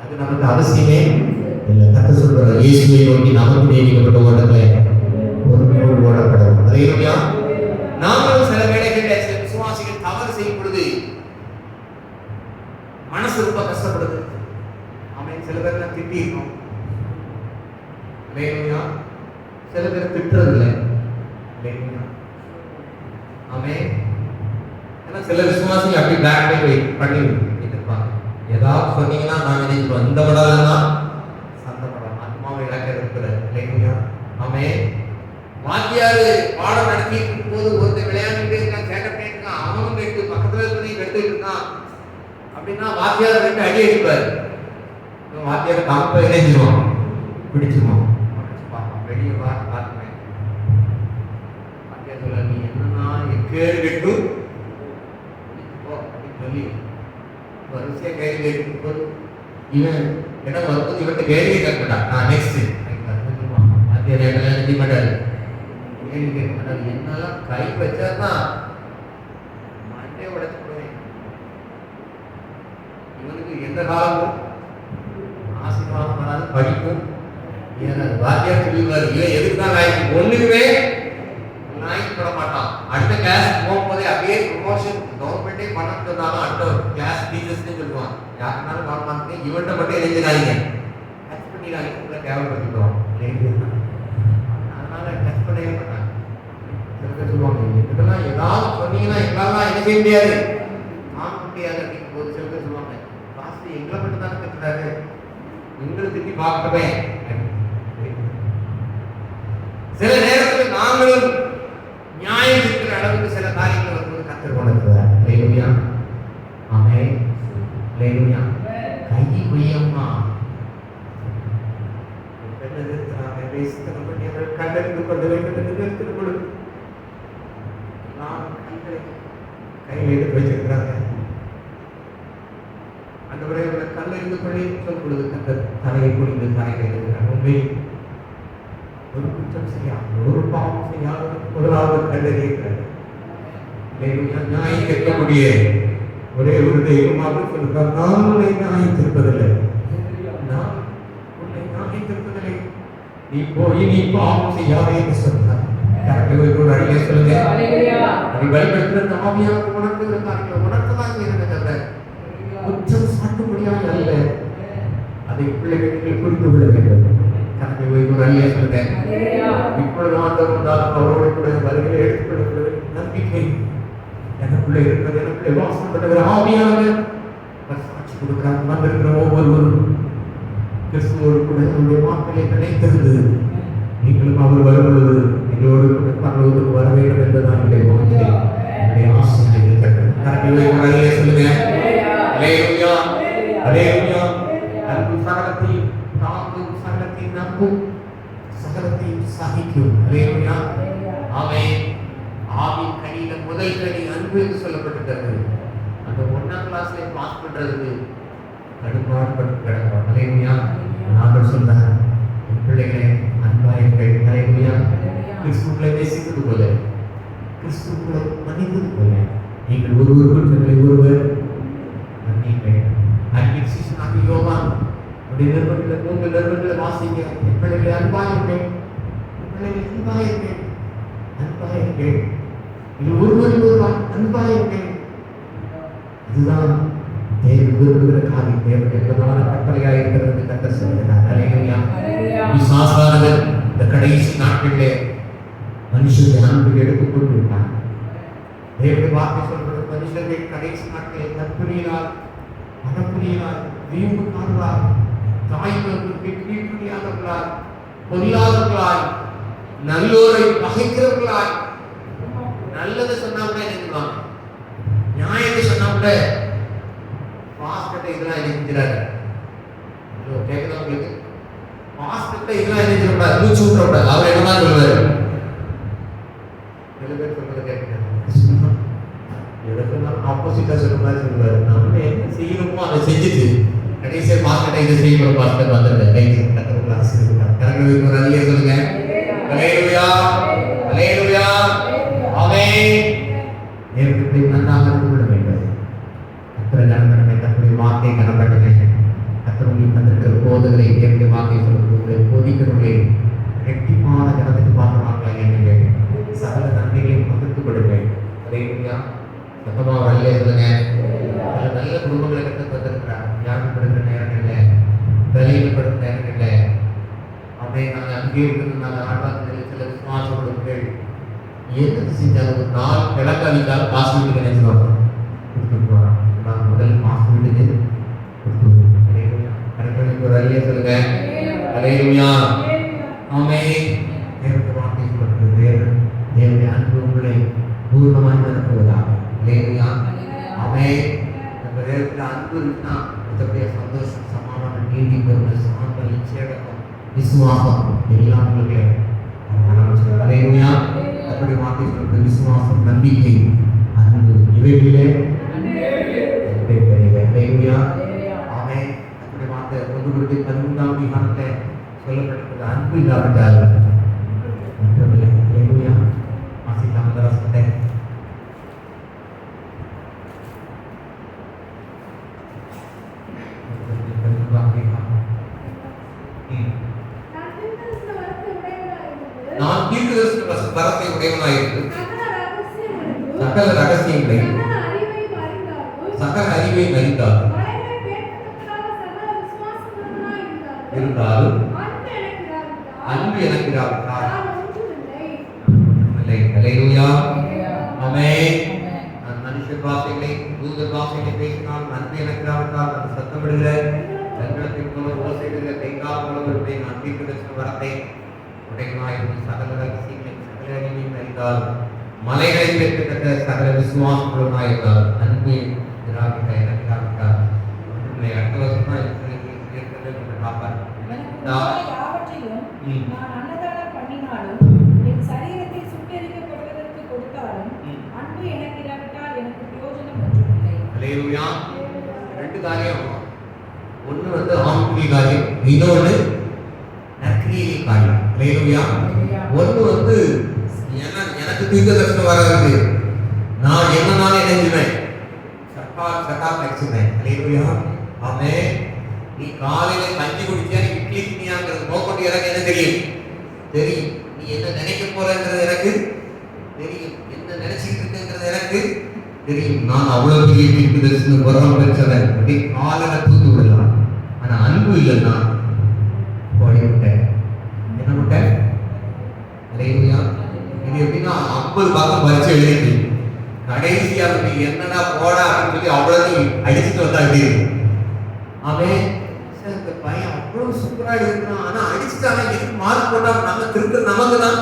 அது நமக்கு அவசியமே இல்லை. கர்த்தர் சொல்றார், இயேசுவை நோக்கி நமக்கு நியமிக்கப்பட்ட ஓட்டத்துல ஒரு ஓடப்படும். அல்லேலூயா. நாமளும் சில வேளைகளில் சில விசுவாசிகள் தவறு செய்யும் பொழுது மனசு ரொம்ப கஷ்டப்படுது. அவன் சில பேர் திட்டி இருக்கோம். அல்லேலூயா. சில பேர் திட்டுறது இல்லை. அல்லேலூயா. ஆமென். ஏன்னா சில விசுவாசிகள் அப்படி பேக் பண்ணி இருப்பாங்க. ஏதாவது சொன்னீங்கன்னா நான் நினைக்கிறோம் இந்த படம் சந்த படம் ஆத்மாவை இழக்க இருக்கிறது. அல்லேலூயா. ஆமென். வாத்தியாரு பாடம் நடத்தி இருக்கும் போது ஒருத்தர் விளையாண்டுட்டே இருக்கான், சேட்டை இருக்கான், அவனும் கேட்டு பக்கத்துல இருக்கிறதையும் எடுத்துட்டு இருக்கான் அப்படின்னா வாத்தியார் 2 அடி அடிப்பாரு. வாத்தியார் கம்பை இணைஞ்சிருவான், பிடிச்சிருவான். வெளியே பார்த்துவேன். வாத்தியார் சொல்ல, நீ என்னன்னா கேள்வி கேட்டு சொல்லி வரிசையா கேள்வி கேட்கும் போது இவன் இடம் வரும்போது இவன்ட்டு கேள்வியை கேட்கட்டான். நான் நெக்ஸ்ட் வாத்தியார் இடம் எழுதி மாட்டாரு, கேள்வி கேட்க மாட்டாரு. என்னெல்லாம் கை வச்சாதான் மண்டே உடைச்சு போடுவேன். இவனுக்கு எந்த காலமும் ஆசீர்வாதம் வராது, படிக்கும். வாத்தியார் சொல்லிடுவாரு, இவன் எதுக்குதான் நாய்க்கு ஒண்ணுக்குமே நாய்க்கு போட மாட்டான். அடுத்த கிளாஸ் போகும்போதே அப்படியே ப்ரொமோஷன் கவர்மெண்டே பண்ண சொன்னாலும் அடுத்த கிளாஸ் டீச்சர்ஸ்னே சொல்லுவான். யாருனாலும் கவர்மெண்ட் இவன்ட்ட மட்டும் எழுதினாங்க டச் பண்ணிடுறாங்க, உங்களை கேவலப்படுத்திடுவான். அதனால டச் பண்ணவே மாட்டாங்க. சில பேர் சொல்லுவாங்க, இதெல்லாம் ஏதாவது சொன்னீங்கன்னா எங்களாலாம் என்ன செய்ய முடியாது, ஆக முடியாது அப்படின்னு போது சில பேர் சொல்லுவாங்க, காசு எங்களை மட்டும் தானே கட்டுறாரு, எங்களை திட்டி பார்க்கவே. சில நேரத்தில் நாங்களும் நியாயம் இருக்கிற அளவுக்கு சில காரியங்கள் வரும்போது கர்த்தர் உணர்த்துவார். அல்லேலூயா. ஆமென். அல்லேலூயா. கை உயம்மா கண்டறிந்து கொள்ள வேண்டும் என்று நிறுத்தின பொழுது நான் கையில் எடுத்து வச்சிருக்கிறாங்க. அந்த விரைவில் கல்லறிந்து கொள்ளி சொல்லும் பொழுது கண்டர் தலையை குடிந்து தலையை கைதுகிறார். உண்மை ஒரு குற்றம் செய்யாமல் ஒரு பாவம் செய்யாமல் முதலாவது கண்டறியிருக்கிறார். நியாயம் கேட்கக்கூடிய ஒரே ஒரு தெய்வமாக சொல்கிறார், நான் உன்னை நியாயத்திருப்பதில்லை, நான் உன்னை நியாயத்திருப்பதில்லை, நீ போய் நீ பாவம் செய்யாதே என்று சொன்னார். ஒரு அடியை சொல்லுங்க. அதை பயன்படுத்துகிற ஆவியாக உணர்த்துகிறார்கள், உணர்த்ததான் செய்யறது தவிர குற்றம் சாட்டும்படியாக அல்ல. அதை பிள்ளைகள் புரிந்து கொள்ள வேண்டும். கணக்கு ஒரு அழிய சொல்லுங்க. இப்பொழுது ஆண்டவர் வந்தாலும் அவரோடு கூட வருகிற எடுத்துக்கொள்கிற நம்பிக்கை எனக்குள்ள இருக்கிறது. எனக்குள்ள வாசம் பண்ணுகிற ஆவியானவர் சாட்சி கொடுக்கிறார். வந்திருக்கிற ஒவ்வொருவரும் கிறிஸ்துவோடு கூட அவருடைய வார்த்தையை நினைத்திருந்து நீங்களும் அவர் வரும்பொழுது எங்களோடு கூட பரலோகத்துக்கு வர வேண்டும் என்பதுதான் என்னுடைய வாஞ்சை, என்னுடைய ஆசை இருக்கிறது. கணக்கு ஒரு அழிய சொல்லுங்க. அல்லேலூயா, அல்லேலூயா. அன்பு சகலத்தையும் தாங்கும், சகலத்தையும் நம்பும், சகலத்தையும் சகிக்கும். அல்லேலூயா, ஆமென். ஆவின் கனியில முதல் கனி அன்பு என்று சொல்லப்பட்டிருக்கிறது. அந்த 1ஆம் கிளாஸ்ல பாஸ் பண்றதுக்கு கடுமையானப்பட்டு கிடக்கிறோம். அல்லேலூயா. நாங்கள் சொல்றேன், என் பிள்ளைகளே அன்பாயிருங்கள். அல்லேலூயா. கிறிஸ்துவுக்குள்ளே நேசிப்பது போல, கிறிஸ்துவுக்குள்ளே மன்னிப்பது போல நீங்கள் ஒருவருக்குள் தங்களை ஒருவர் மன்னிங்கள். அன்பின் சீசனாக யோவான் அப்படி நிறுவனங்களை 3 நிறுவனங்களை வாசிங்க. என் பிள்ளைகளை அன்பாயிருங்கள், என் பிள்ளைகளை அன்பாயிருங்கள், அன்பாயிருங்கள். நீங்கள் ஒருவர் ஒருவர் அன்பாயிருங்கள். இதுதான் தேவன் விரும்புகிற காரியம். தேவன் என்பதான கட்டளையாக இருக்கிறது கர்த்தர் சொல்கிறார். அல்லேலூயா. விசுவாசானவர் இந்த கடைசி நாட்களிலே மனுஷனுடைய அன்பை எடுத்துக்கொண்டு விட்டார். தேவனுடைய வார்த்தை சொல்றது, மனுஷர்கள் கடைசி நாட்களில் கற்பனையினால், மனப்புரியினால், வீம்புக்காரர்களால், தாய்களுக்கு கீழ்ப்படியாதவர்களால், பொல்லாதவர்களால், நல்லோரை பகைக்கிறவர்களால், நல்லது சொன்னா கூட நினைக்கிறாங்க, நியாயத்தை சொன்னா கூட பாஸ்டர்ட்ட இதெல்லாம் நினைக்கிறாரு. கேட்குதா உங்களுக்கு? பாஸ்டர்ட்ட இதெல்லாம் நினைச்சிடக்கூடாது, மூச்சு விட்டுறக்கூடாது. அவர் என்னதான் சொல்லுவாரு? சில பேர் சொல்றதை கேட்கிறாங்க, எதை சொன்னாலும் ஆப்போசிட்டா சொல்ற மாதிரி சொல்லுவாரு. நம்ம என்ன செய்யணுமோ அதை செஞ்சுட்டு கடைசியாக பாஸ்டர்ட்ட இதை செய்யணும். பாஸ்டர் வந்துருங்க கைக்கு கத்தவர்கள் ஆசீர்வதிக்கிறார். கரங்களுக்கு ஒரு அல்லேலூயா சொல்லுங்க. அல்லேலூயா, அல்லேலூயா, ஆமென். தேவனுக்கு நன்றாக இருக்க வேண்டும். கர்த்தரை கனப்படுங்க, கர்த்தருடைய வார்த்தையை கனப்படுங்க. கர்த்தர் உங்களுக்கு தந்திருக்கிற போதங்களை தேவனுடைய வார்த்தையை சொல்லுங்கள். போதிக்கிறவர்களை ரெட்டிப்பான ஜனத்துக்கு பாத்திரமாக்கல எண்ணுங்க. சகல நன்மைகளையும் பகிர்ந்து கொடுங்க. அல்லேலூயா. சத்தமாக ஒரு அல்லேலூயா சொல்லுங்க. நல்ல குடும்பங்களை கற்று தந்திருக்கிறார். தியாகப்படுகிற நேரங்களில், தலையிடப்படுகிற நேரங்களில் அப்படியே நாங்கள் அங்கே இருக்கிறதுனால ஆழ்வார்கள் சில விசுவாச கொடுங்கள். எது செஞ்சாலும் ஒரு நாள் கிழக்காவிட்டாலும் காசு வீட்டுக்கு நினைச்சுவாங்க, கொடுத்துருவாங்க. நான் முதல் மாசு வீட்டுக்கு கொடுத்துருவோம். ஒரு அல்லேலூயா சொல்லுங்க. அல்லேலூயா, ஆமென். தேவனுடைய வார்த்தை சொல்லப்படுது. தேவனுடைய அன்பு உங்களை பூர்ணமாய் நடத்துவதாக. அல்லேலூயா, ஆமென். நம்ம தேவனுடைய அன்பு இருக்குன்னா மற்றபடிய சந்தோஷம், சமாதானம், நீதி, பொறுமை, சாந்தம், நிச்சயடக்கம், விசுவாசம் எல்லாம் உங்களுக்கு. அல்லேலூயா. அப்படி வார்த்தை சொல்றது விசுவாசம், நம்பிக்கை, அன்பு இவைகளிலே அல்லேலூயா, ஆமென். அப்படி வார்த்தை 1 அதிகாரத்தில் சொல்லப்பட்டிருக்கிறது. அன்பு இல்லாவிட்டால் மற்றவில்லை. அல்லேலூயா. வாசிக்கலாம் அந்த வசனத்தை. நான் தீர்க்கதரிசன வரத்தை உடையவனாயிருந்து சகல ரகசியங்களை, சகல அறிவை அறிந்தாலும் இருந்தாலும் அன்பு எனக்கு இராவிட்டால் இல்லை. அல்லேலூயா, ஆமென். நான் மனுஷ பாஷைகளை, தூதர் பாஷைகளை பேசினால் அன்பு எனக்கு இராவிட்டால் அது சத்தமிடுகிற தங்கத்தின் மூலம் ஓசையிடுகிற கைகால் மூலவருடைய நான் தீர்க்கதரிசன வரத்தை உடையவனாயிருந்து சகல ரகசியங்களை, சகல அறிவையும் அறிந்தால், மலைகளை பெற்றுக்கட்ட சகல விசுவாசங்களுமாயிருந்தால் அன்பு இராவிட்டால் எனக்கு இராவிட்டால் ஒன்றுமில்லை. அடுத்த வருஷம் தான் இருக்கிறது காப்பார். யாவற்றையும் நான் அன்னதானம் பண்ணினாலும், என் சரீரத்தை சுட்டெரிக்கப்படுவதற்கு கொடுத்தாலும், அன்பு எனக்கு இராவிட்டால் எனக்கு பிரயோஜனம் ஒன்றுமில்லை. அல்லேலூயா. 2 காரியம். ஒன்று ஆன்மீக காரியம், இன்னொன்று நற்கிரியை காரியம். அல்லேலூயா. ஒன்று எனக்கு தீர்க்கதரிசனம் வராது, நான் என்னனாலும் இணைஞ்சுவேன், சர்க்கார் நடிச்சுவேன். அல்லேலூயா, ஆமென். நீ காலையில கஞ்சி குடிச்சியா, நீ இட்லி தின்னியாங்கிறது நோக்கொண்டு எனக்கு என்ன தெரியும்? தெரியும். நீ என்ன நினைக்க போறங்கிறது எனக்கு தெரியும். என்ன நினைச்சிட்டு இருக்குங்கிறது எனக்கு தெரியும். நான் அவ்வளவு பெரிய தீர்க்கதரிசனம் வரம் பெற்றவன். அப்படி காலையில தூத்து விடலாம். ஆனா அன்பு இல்லைன்னா போய்விட்டேன். அல்லேலூயா. இது எப்படின்னா 50 பக்கம் பரிச்சை எழுதிட்டு கடைசியா நீ என்னடா போடா அப்படின்னு சொல்லி அவ்வளோதையும் அடிச்சுட்டு வந்தா எப்படி இருக்கும்? அவன் சார் இந்த பையன் அவ்வளவு சூப்பரா இருக்கிறான், ஆனா அடிச்சுட்டாங்க, எதுக்கு மார்க் போட்டா நம்ம திருத்த நமக்கு தான்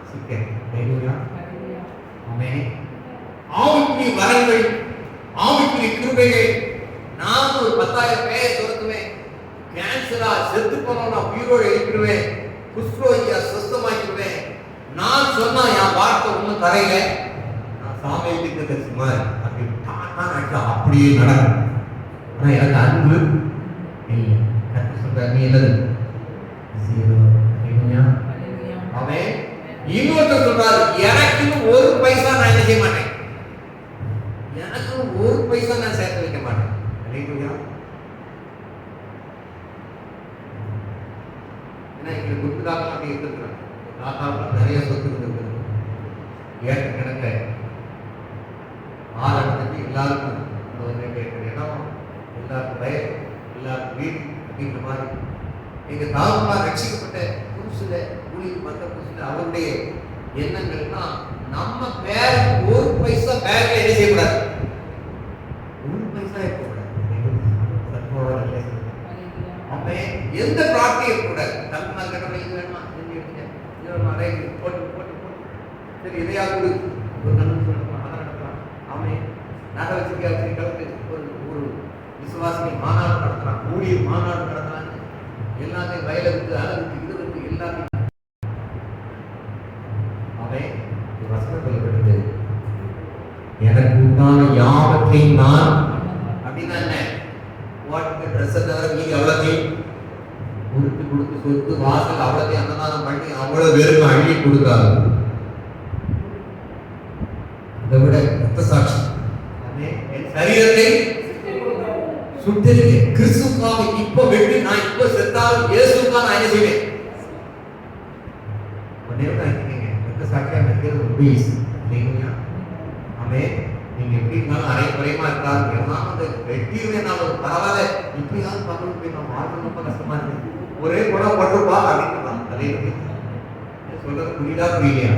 சிக்கன். அல்லேலூயா. அவன் ஆவிக்குரிய வரங்கள், ஆவிக்குரிய கிருபைகள். நான் ஒரு 10,000 பேரை துரத்துவேன், கேன்சரா செத்து போனவனா உயிரோடு எழுப்பிடுவேன், குஷ்ரோகியா சுத்தமாக்கிடுவேன். நான் சொன்னா என் வார்த்தை ஒன்றும் தரையில, நான் சாமியத்துக்கு சும்மா அப்படி டாட்டா அப்படியே நடக்கும். ஆனா எனக்கு அன்பு இல்லை. கத்து சொல்ற நீ என்னது ஜீரோ. அவன் இன்னொருத்தர் சொல்றாரு, எனக்குன்னு ஒரு பைசா நான் என்ன செய்ய மாட்டேன், எனக்கு ஒரு பைசா நான் சேர்த்து வைக்க மாட்டேன். அல்லேலூயா. ஏன்னா எங்களுக்கு குடும்பத்தாக்கள் அப்படி இருக்கிறாங்க. தாத்தாவுக்கு நிறைய சொத்து இருந்திருக்கு, ஏற்ற கிடக்க ஆரம்பத்துக்கு எல்லாருக்கும் இடம், எல்லாருக்கும் வயல், எல்லாருக்கும் வீடு அப்படிங்கிற மாதிரி எங்க தாவுமா ரட்சிக்கப்பட்ட புதுசுல ஊழியர் வந்த புதுசுல அவருடைய எண்ணங்கள்னா நம்ம பேருக்கு ஒரு பைசா பேங்க்ல என்ன செய்யக்கூடாது, ஒரு பைசா இருக்கக்கூடாது. அவன் எந்த பிரார்த்தியும் இருக்கக்கூடாது. தன்மை கடமை இது வேணுமா போட்டு போட்டு போட்டு சரி இதையா கொடு ஒரு நன்மை சொல்லணும், அதை நடத்துறான். அவன் நகை வச்சிருக்க ஒரு விசுவாசிகள் மாநாடு நடத்துறான், ஊழியர் மாநாடு நடத்துறாங்க. எல்லாத்தையும் வயலை விட்டு அதை விட்டு இது விட்டு எல்லாத்தையும் அவன் வசனம் சொல்லப்பட்டது, எனக்கு உண்டான யாவற்றையும் நான் அப்படின்னா என்ன, ஓட்டுக்கு ட்ரெஸ்ஸை தவிர மீதி அவ்வளோத்தையும் கொடுத்து கொடுத்து சொத்து வாசல் அவ்வளோத்தையும் அன்னதானம் பண்ணி அவ்வளோ பேருக்கு அள்ளி கொடுக்காது. அதை விட ரத்த சாட்சி என் சரீரத்தை சுட்டெரிக்க கிறிஸ்துக்காக இப்ப வெட்டி நான் இப்ப செத்தாலும் இயேசுக்காக நான் என்ன செய்வேன். ரத்த சாட்சியா நிற்கிறது ரொம்ப ஈஸி இல்லைங்களா? ஆமே நீங்க எப்படி இருந்தாலும் அரை குறையமா இருக்காது, எல்லாம் அந்த வெட்டிடுவேன் நான் பரவாயில்ல, இப்படியாவது பண்ணணும் போய் நான் வாழ்க்கை ரொம்ப கஷ்டமா இருக்கு, ஒரே குணம் போட்டுப்பா அப்படின்னு அதே சொல்றது புரியுதா புரியலையா?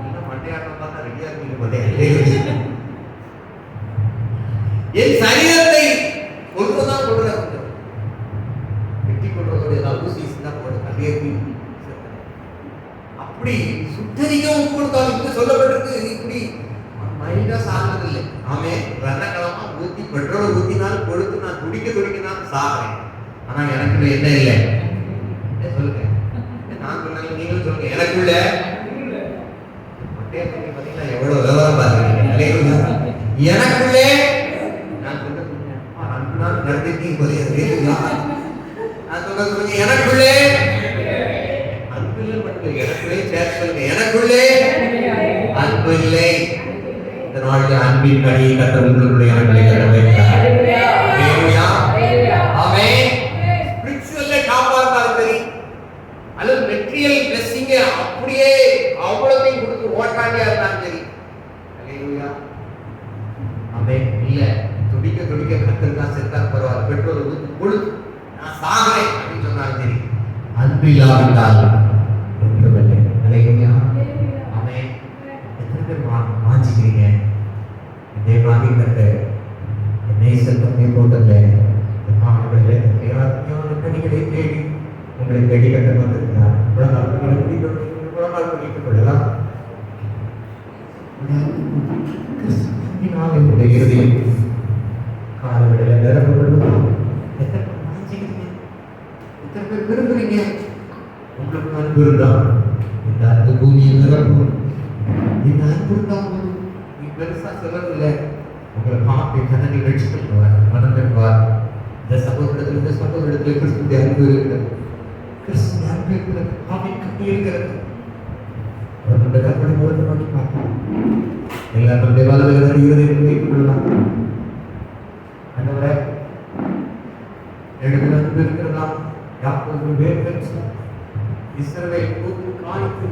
இன்னும் மண்டையாட்டம் பார்த்தா ரெடியா இருக்கு. என் சரீரத்தை கொள்வதான் கொடுறாங்க, வெட்டி கொள்றதோட ஏதாவது ஊசி தான் போடு அதே அப்படி சுத்தரிக்கவும் கொடுத்தாலும் இப்படி சொல்லப்பட்டிருக்கு. இப்படி மைண்டா சாகிறது இல்லை. ஆமே ரணங்களமா ஊத்தி பெட்ரோல் ஊத்தினாலும் கொடுத்து நான் துடிக்க சாகிறேன். ஆனா எனக்குள்ள என்ன இல்லை சொல்லுங்க, நான் சொன்னாலும் நீங்களும் சொல்லுங்க, எனக்குள்ள பாத்தீங்கன்னா எவ்வளவு விவரம் பாருங்க. எனக்குள்ளே நான் சொல்ல நடத்தி நான் சொல்ல சொல்லுங்க, எனக்குள்ளே அன்பு மட்டும் எனக்குள்ளே சேர்த்து சொல்லுங்க, எனக்குள்ளே அன்பு இல்லை. இந்த நாளில் அன்பின் கடி கட்ட உங்களுடைய ஆண்களை கட்ட வைக்கிறார். அல்லது மெட்டீரியல் பிளெஸிங்க அப்படியே அவ்வளவையும் கொடுத்து ஓட்டாண்டியா இருந்தாலும் சரி. அல்லேலூயா. ஆமென். இல்ல துடிக்க கத்திருக்கா செத்தா பரவாயில்ல, பெட்ரோல் ஊத்தி கொடு நான் சாகிறேன் அப்படின்னு சொன்னாலும் சரி, அன்பு இல்லாவிட்டால் ஒன்றுமில்லை. அல்லேலூயா. ஆமென். எத்தனை பேர் வாஞ்சிக்கிறீங்க இதே மாதிரி கட்ட நேசத்தமே போட்டல கடிகளை தேடி உங்களை கடி கட்ட வந்திருக்கிறார். என்னுடைய இறுதியில் காலவிடையில நிரப்பப்படுவோம். எத்தனை பேர் விரும்புறீங்க? உங்களுக்கு அன்பு இருந்தா இந்த அன்பு பூமியை நிரப்பும். இந்த அன்பு இருந்தா நீ பெருசா சொல்லவில்லை, உங்களை பார்த்து கண்ணங்கள் ரட்சிக்கப்படுவார், மனம் பெறுவார். இந்த சகோதரத்தில் இந்த சகோதரத்தில் கிறிஸ்துடைய அன்பு இருக்கிறது, கிறிஸ்துடைய அன்பு இருக்கிறது, ஆவின் கட்டி இருக்கிறது. அவர்களுடைய கற்பனை மூலத்தை நோக்கி பார்க்கலாம். எல்லாருடைய வலதுகளை இருதயத்தில் வைத்துக் கொள்ளலாம். ஆண்டவரே என்னிடம் அன்பு இருக்கிறதா? யாக்கோபு வேர்கள் இஸ்ரவேல் கூத்து காய்த்து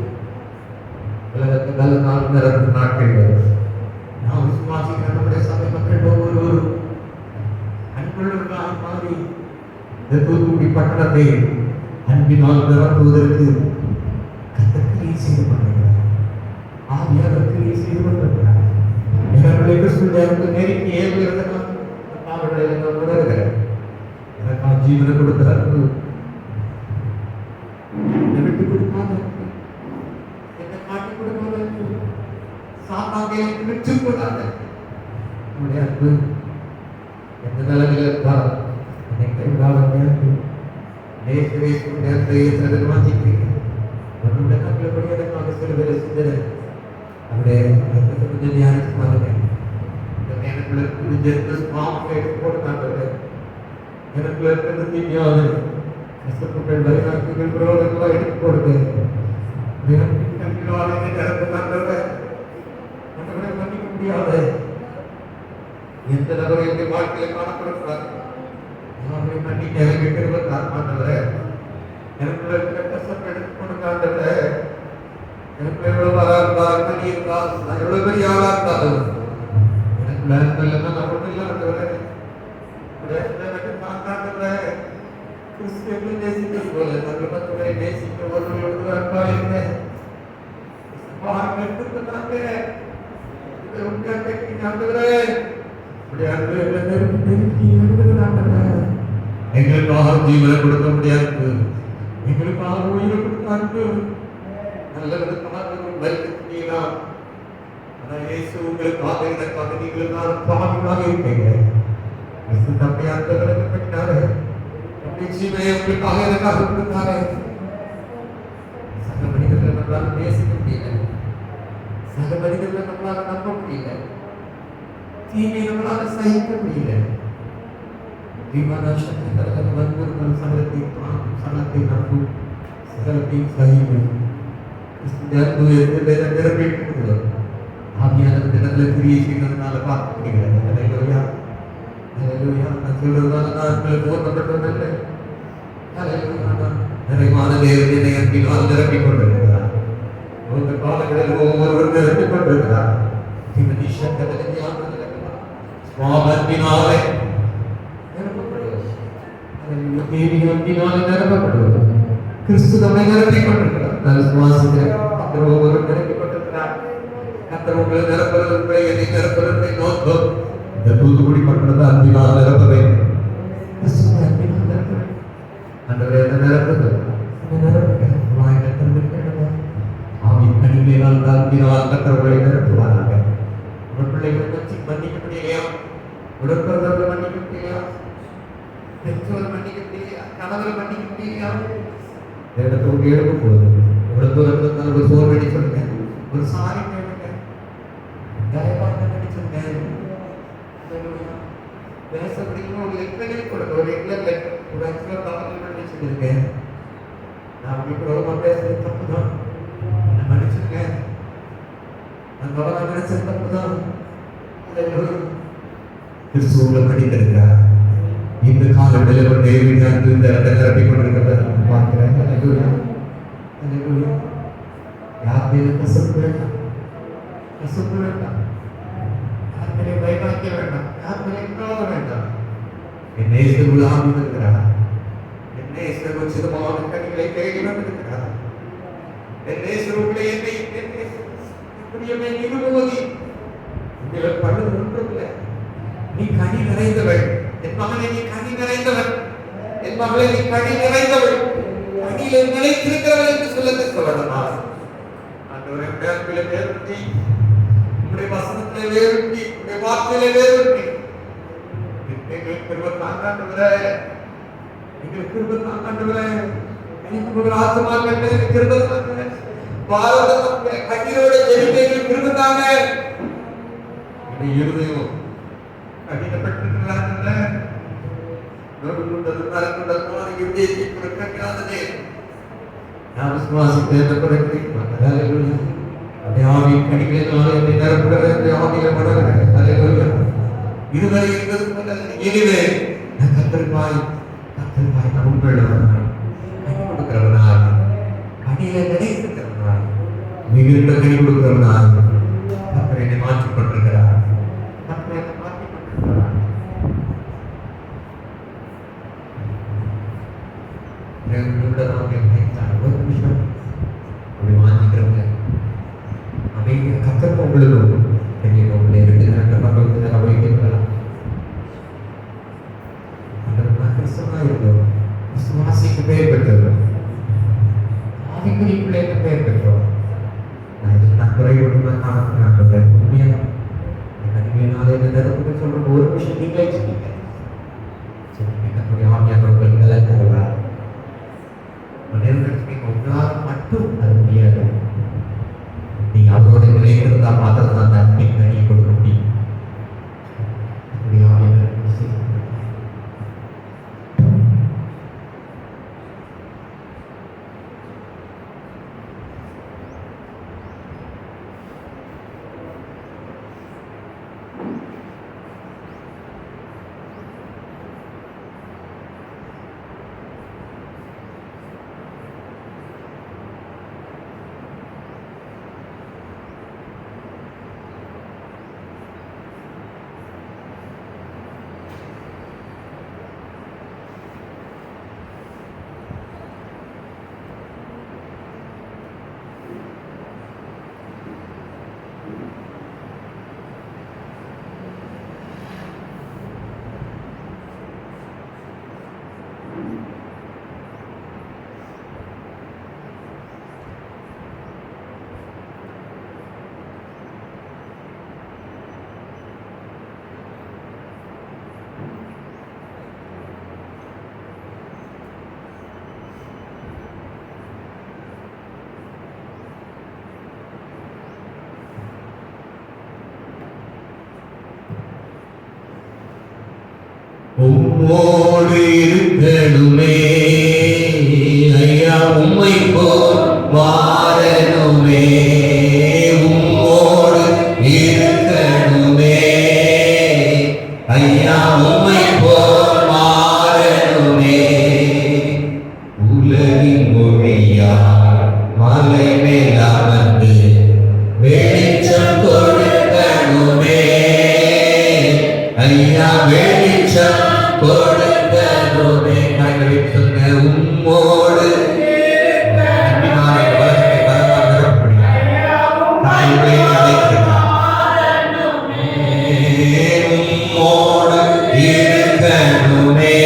உலகத்தில் நல்ல நாள் நிரப்பும் நாட்கள் வரும். நாம் விசுவாசிக்கிற நம்முடைய சபை மக்கள் ஒவ்வொருவரும் அன்புள்ளவர்களாக மாறி இந்த தூத்துக்குடி பட்டணத்தை அன்பினால் நிரப்புவதற்கு கர்த்தர் கிரியை செய்து கிறிஸ்துவின் அன்பு நெருக்கி ஏவுகிறதுனா அவர்களை நான் உணர்கிறேன். எனக்காக ஜீவனை கொடுத்த அன்பு, என்னை விட்டு கொடுக்காத அன்பு, என்னை காட்டி கொடுக்காத அன்பு, சாத்தாங்க எனக்கு விட்டு கூடாத நம்முடைய அன்பு எந்த நிலையில் இருந்தால் என்னை கைவிடாத அன்பு நேரத்தை வாஞ்சிக்கிறீங்க. நம்முடைய கண்களபடி எனக்காக சிறுவரை சிந்தனை அவருடைய கொஞ்சம் தியானித்து பாருங்க. எனக்குள்ள புரிஞ்ச சுவாமத்தை எடுத்து போட்டுக்காங்க. எனக்குள்ள இருக்கிறது தீமையாவது கஷ்டப்பட்ட வழிநாட்டுகள் விரோதங்களாக எடுத்து போடுங்க. மன்னிக்க முடியாத எந்த நபரும் எங்க வாழ்க்கையில காணப்படுகிறார். மன்னிக்க ஆண்டவரே, எனக்குள்ள இருக்கிற கஷ்டத்தை எடுத்து போட்டுக்காண்டவரே, எனக்கு எவ்வளவு இருந்தால் மணி இருந்தால் நான் எவ்வளவு பெரிய ஆளா இருந்தாலும் எனக்குள்ள இல்லைன்னா நான் ஒன்றும் இல்லாதவரே, எனக்கு பார்க்காதவரே, கிறிஸ்துவை நேசிக்கிறது போல தங்கள் மக்களை நேசிக்க ஒருவரோடு அன்பா இருந்தேன். எங்களுக்காக ஜீவனை கொடுக்க முடியாது, எங்களுக்காக உயிரை கொடுத்தாரு. நல்ல விதமாக வைத்திருக்கீங்களா? ஆனால் இயேசு உங்களுக்காக எனக்காக நீங்கள் நான் பாவமாக இருப்பீங்க. தப்பையாக பண்ணினாரு, ஜீவனை உங்களுக்காக எனக்காக கொடுத்தாரு. சக மனிதர்களை நம்மளால நேசிக்க முடியல, சக மனிதர்களை நம்மளால நம்ப முடியல, தீமை நம்மளால சகிக்க முடியல. வன்பொருள் சகலத்தை சகலத்தை நம்பும் சகலத்தை சகிக்கும் நிரப்பிட்டு ஆகியான தினத்துல கிரியை செய்யறதுனால பார்க்க முடியல. நான் சொல்றதுனால நான் போர்க்கப்பட்டதில்லை. நிறைவான தேவன் என்னை அன்பினால் நிரப்பிக் கொண்டிருக்கிறார். ஒரு காலங்களில் ஒவ்வொருவரும் நிரப்பிக் கொண்டிருக்கிறார். அன்பினாலே நிரப்பப்படுவது கிறிஸ்து நம்மை நிரப்பிக் கொண்டிருக்கிறார். நான் சுவாசிக்கிறேன். ஒவ்வொருவரும் நிரப்பிக் கொண்டிருக்கிறார். கர்த்தர் உங்களை நிரப்புவதை என்னை நிரப்புவதை நோக்கம் இந்த தூத்துக்குடி பட்டணத்தை அன்பினால் நிரப்ப வேண்டும். அன்பினால் நிரப்ப வேண்டும். அன்றவரை என்ன நிரப்புது ஆவின் கனிமையினால் அன்பினால் கர்த்தர்களை நிரப்புவாராக. உங்கள் பிள்ளைகளை வச்சு மன்னிக்க முடியலையா? உடற்பிறந்தவர்கள் மன்னிக்க முடியலையா? பெற்றோர் மன்னிக்க முடியலையா? கணவரை மன்னிக்க முடியலையா? இடத்தை விட்டு எடுக்க போகுது. எவ்வளவு தூரம் இருந்தாலும் ஒரு சோறு அடி சொல்லுங்க, ஒரு சாரி கேளுங்க, தயவாக அடி சொல்லுங்க. பேச முடியுமா? ஒரு லெட்டரை கொடுங்க, ஒரு ரெகுலர் லெட்டர், ஒரு ஆக்சுவலாக தமிழ் பண்ணி சொல்லியிருக்கேன். நான் உங்களுக்கு ரோமா பேசுறது தப்பு தான், என்ன மன்னிச்சுங்க. நான் கவனம் நினைச்சது தப்பு தான். கிறிஸ்துவ படித்திருக்கிறார். இந்த காலங்களில் ஒரு தேவையான இந்த இடத்தை நிரப்பிக் கொண்டிருக்கிறத பார்க்கிறேன். யாருமே கசப்பு வேண்டாம், கசப்பு வேண்டாம், யாருமே வைராக்கிய வேண்டாம், யாருமே கால வேண்டாம். என்னை ஆவி இருக்கிறார், என்னை சிதமான கனிகளை தேடி வந்திருக்கிறார். என்னை சிறுகளை என்னை பிரியமே நிறுவுவதி உங்களை பழுது ஒன்றுமில்லை. நீ கனி நிறைந்தவள் என் மகனை, நீ கனி நிறைந்தவள் என் மகளை, நீ கனி நிறைந்தவள், கனியிலே நிலைத்திருக்கிறவள் என்று சொல்லத்தக்க வேண்டுமா? ஆண்டவரே, பேர்களை வேறுபடுத்தி, உங்களுடைய வசனத்திலே வேறுபடுத்தி, உங்களுடைய வார்த்தையிலே வேறுபடுத்தி எங்களுக்கு கிருபை தாங்காண்டவரே, எங்களுக்கு கிருபை தாங்காண்டவரே. எனக்கு ஒரு ஆத்மா கண்டது கிருபை தாங்க. பாரதத்தை கண்ணீரோட ஜெபிக்க கிருபை தாங்க. இருதயம் கடினப்பட்டிருக்கிறார்கள். நான் விசுவாசித்தேன் இதுவரை இருந்தது போல இனிமே கத்தருமாய் கத்தருமாய் நம்புகிறவனாய் கனி கொடுக்கிறவனாய் அடியில நினைத்திருக்கிறவனாய் மிகுந்த கனி கொடுக்கிறவனாய் கத்தர் என்னை மாற்றிக் கொண்டிருக்கிறார். கத்தர் என்னை மாற்றிக் கொண்டிருக்கிறார். ஒரு நிமிஷம் அப்படி மாற்றிக்கிறவங்க அமைதியாக கத்தர் உங்களுக்கு உங்களை 2 நேரங்கள் நீங்களே சொல்லுங்க. ஆவியானவர்கள் இதெல்லாம் தருவார். உங்களால் மட்டும் அது முடியாது. நீங்க அவரோட நிலைத்திருந்தா மாத்திரம் தான் அந்த அன்பின் கனியை கொடுக்க முடியும். உம்மோடு இருக்கணுமே ஐயா, உம்மை போல் வாழணுமே. உம்மோடு இருக்கணுமே ஐயா, உம்மை போல் வாழணுமே. உலகின் மொழியா மலை மேல் அமர்ந்து வெளிச்சம் கொடுக்கணுமே ஐயா, வெளிச்சம் கொடுக்கணுமே. உம்மோடு இருக்கணுமே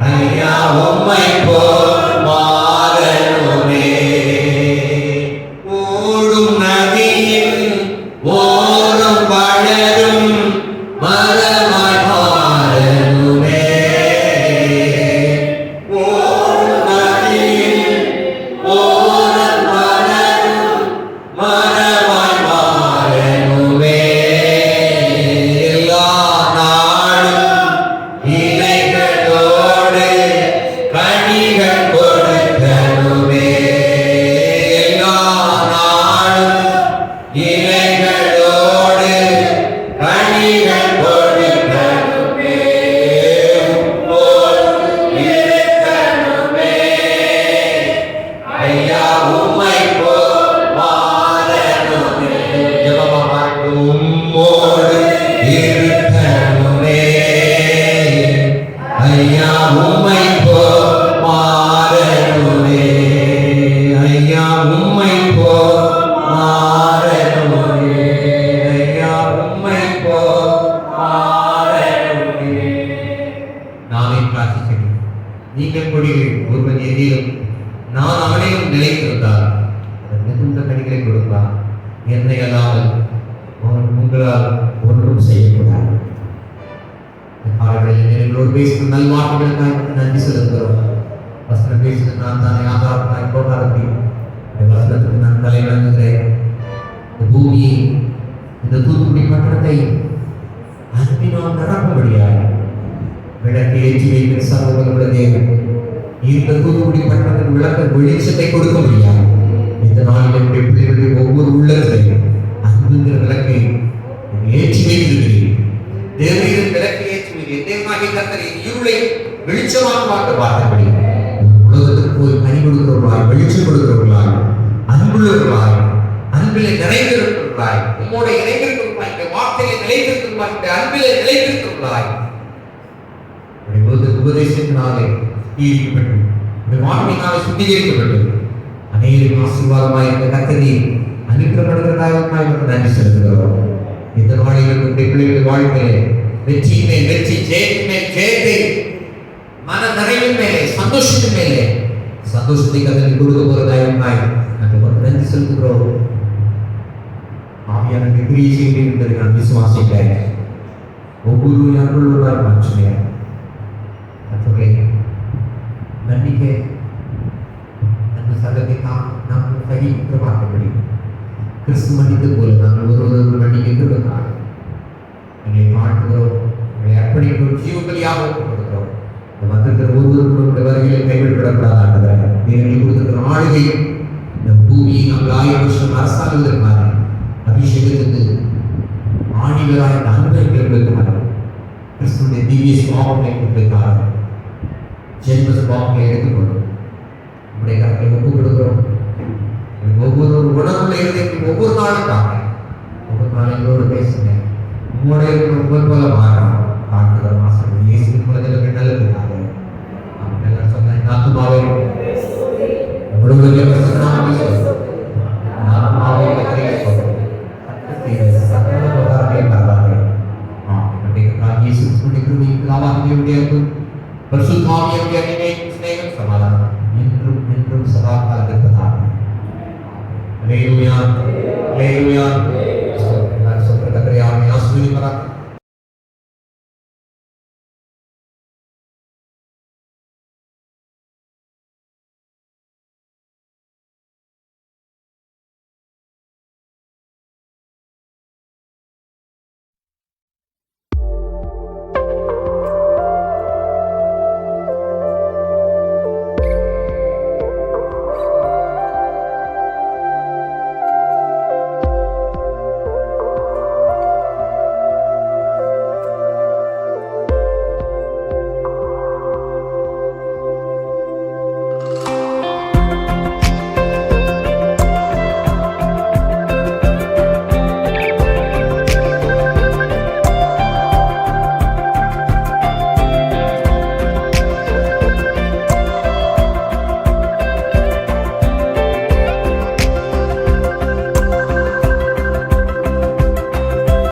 ஐயா, உம்மை போல் மாறணுமே. ஓடும் நதியில் ஓடும் பழரும் மரமாய் மாறணுமே. ஓடும் நதியில் ஓடும் பழரும் மரமாய் மாறணுமே. எல்லா நாளும் இலைகளோடு கனிகள் கொடுக்கணுமே. எல்லா நாளும் இலைகளோடு கனிகள் கொடுக்கணுமே. இருக்கணுமே ஐயா, உம்மை போல் வாழணுமே. உம்மோடு இருக்கணுமே ஐயா, உம்மை போல் மாறணுமே. ஐயா, உம்மை போல் மாறணுமே. ஐயா, உம்மை போல் மாறணுமே. நானே பிரார்த்திக்கிறேன். நீங்கள் கொடிகள் ஒருவன் எதிலும் நான் அவனையும் நிலைத்திருந்தால் அதன் மிகுந்த கனிகளை கொடுப்பார். என்னை அல்லாமல் உங்களால் ஒன்றும் செய்யக்கூடாது. எங்களோடு பேசும் நல்வாழ்வுகளுக்காக நன்றி செலுத்துகிறோம். வசனம் பேசுகிற நான் தானே ஆதாரமாய் போகாத முடியும். இந்த வசனத்துக்கு நான் தலை வணங்குகிறேன். இந்த பூமியை, இந்த தூத்துக்குடி பட்டணத்தை அன்பினால் நிரப்பும்படியாக விளக்கு ஏற்றி வைக்கிற சகோதரர்களுடைய தேவன் இந்த தூத்துக்குடி பட்டணத்தின் விளக்க வெளிச்சத்தை கொடுக்க முடியாது. இந்த நாளில் என்னுடைய பிள்ளைகளுடைய ஒவ்வொரு உள்ளத்திலையும் அன்புங்கிற விளக்கை ஏற்றி வைத்திருக்கிறேன். தேவனின் விளக்கை ஏற்றி தேவனாகிய கர்த்தர் இருளை வெளிச்சமாக பார்த்தபடி உலகத்துக்கு போய் கனி கொடுக்கிறவர்களாய், வெளிச்சம் கொடுக்கிறவர்களாய், அன்புள்ளவர்களாய், அன்பிலே நிறைந்திருக்கிறவர்களாய், உம்மோட இணைந்திருக்கிறவர்களாய், இந்த வார்த்தையை நிலைத்திருக்கிறவர்களாய், இந்த அன்பிலே நிலைத்திருக்கிறவர்களாய் உபதேசத்தினாலே ஈர்க்கப்பட்டு இந்த வார்த்தையினாலே சுத்திகரிக்கப்பட்டு அநேக ஆசீர்வாதமாய் இந்த கர்த்தரை அனுப்பிரப்படுகிறதாய் நன்றி செலுத்துகிறோம். இந்த நாளில் நம்முடைய பிள்ளைகளுடைய வாழ்க்கையிலே வெற்றியின் மேல் வெற்றி, ஜெயத்தின் மேல் ஜெயத்தை, மன நிறைவின் மேலே சந்தோஷத்தின் மேலே சந்தோஷத்தை கர்த்தர் கொடுக்க போறதாய் நாங்கள் நன்றி செலுத்துகிறோம். ஆவியானவருடைய கிரியை செய்கிறேன் என்பதை நான் விசுவாசிக்கிறேன். ஒவ்வொரு யாருக்குள்ளார் மாற்றினார். மற்றவர்களை மன்னிக்க அந்த சகத்தை நாம் சகி குற்றமாக்கப்படி கிறிஸ்து மன்னித்தது போல நாங்கள் ஒருவர் மன்னிக்கிறார். எங்களை வாழ்த்துகிறோம், எங்களை அர்ப்பணிக்கிறோம், ஜீவபலியாக ஒப்புக்கொடுக்கிறோம். இந்த வந்திருக்கிற ஒருவருடைய வருகையில் கைவிடப்படக்கூடாது ஆண்டவரே. நீங்க கொடுத்திருக்கிற ஆளுகையும் இந்த பூமியை நாங்கள் 1000 வருஷம் அரசாங்குவதற்கான அபிஷேகத்துக்கு ஆணிவராய் இந்த அன்பை எங்களுக்கு கிறிஸ்துடைய திவ்ய சுவாபங்களை கொடுத்திருக்காங்க. ஜென்ம சுவாபங்களை எடுத்துக்கொள்ளும் நம்முடைய கருத்தை ஒப்புக் கொடுக்கிறோம். ஒவ்வொரு உணர்வுள்ள இருதயத்தில் ஒவ்வொரு நாளும் தாங்க, ஒவ்வொரு நாளும் எங்களோடு பேசுங்க. உங்களுடைய ஒவ்வொரு போல மாறணும் ஆண்டுகள் மாசம் இயேசுவின் மூலத்தில் நல்லதுக்காக அவங்க எல்லாம் சொன்ன ஆத்மாவே உங்களுடைய ஆத்மாவே சகல உதாரணை தந்தார்கள். இயேசு கிறிஸ்துவின் கிருபையும் பரிசுத்த ஆவியானவருடைய அன்பின் சிநேகம் சமாதானம் என்றும் என்றும் சதா காலம் இருப்பதாக. Haleluya. Haleluya. Sobrang kaya may asuli para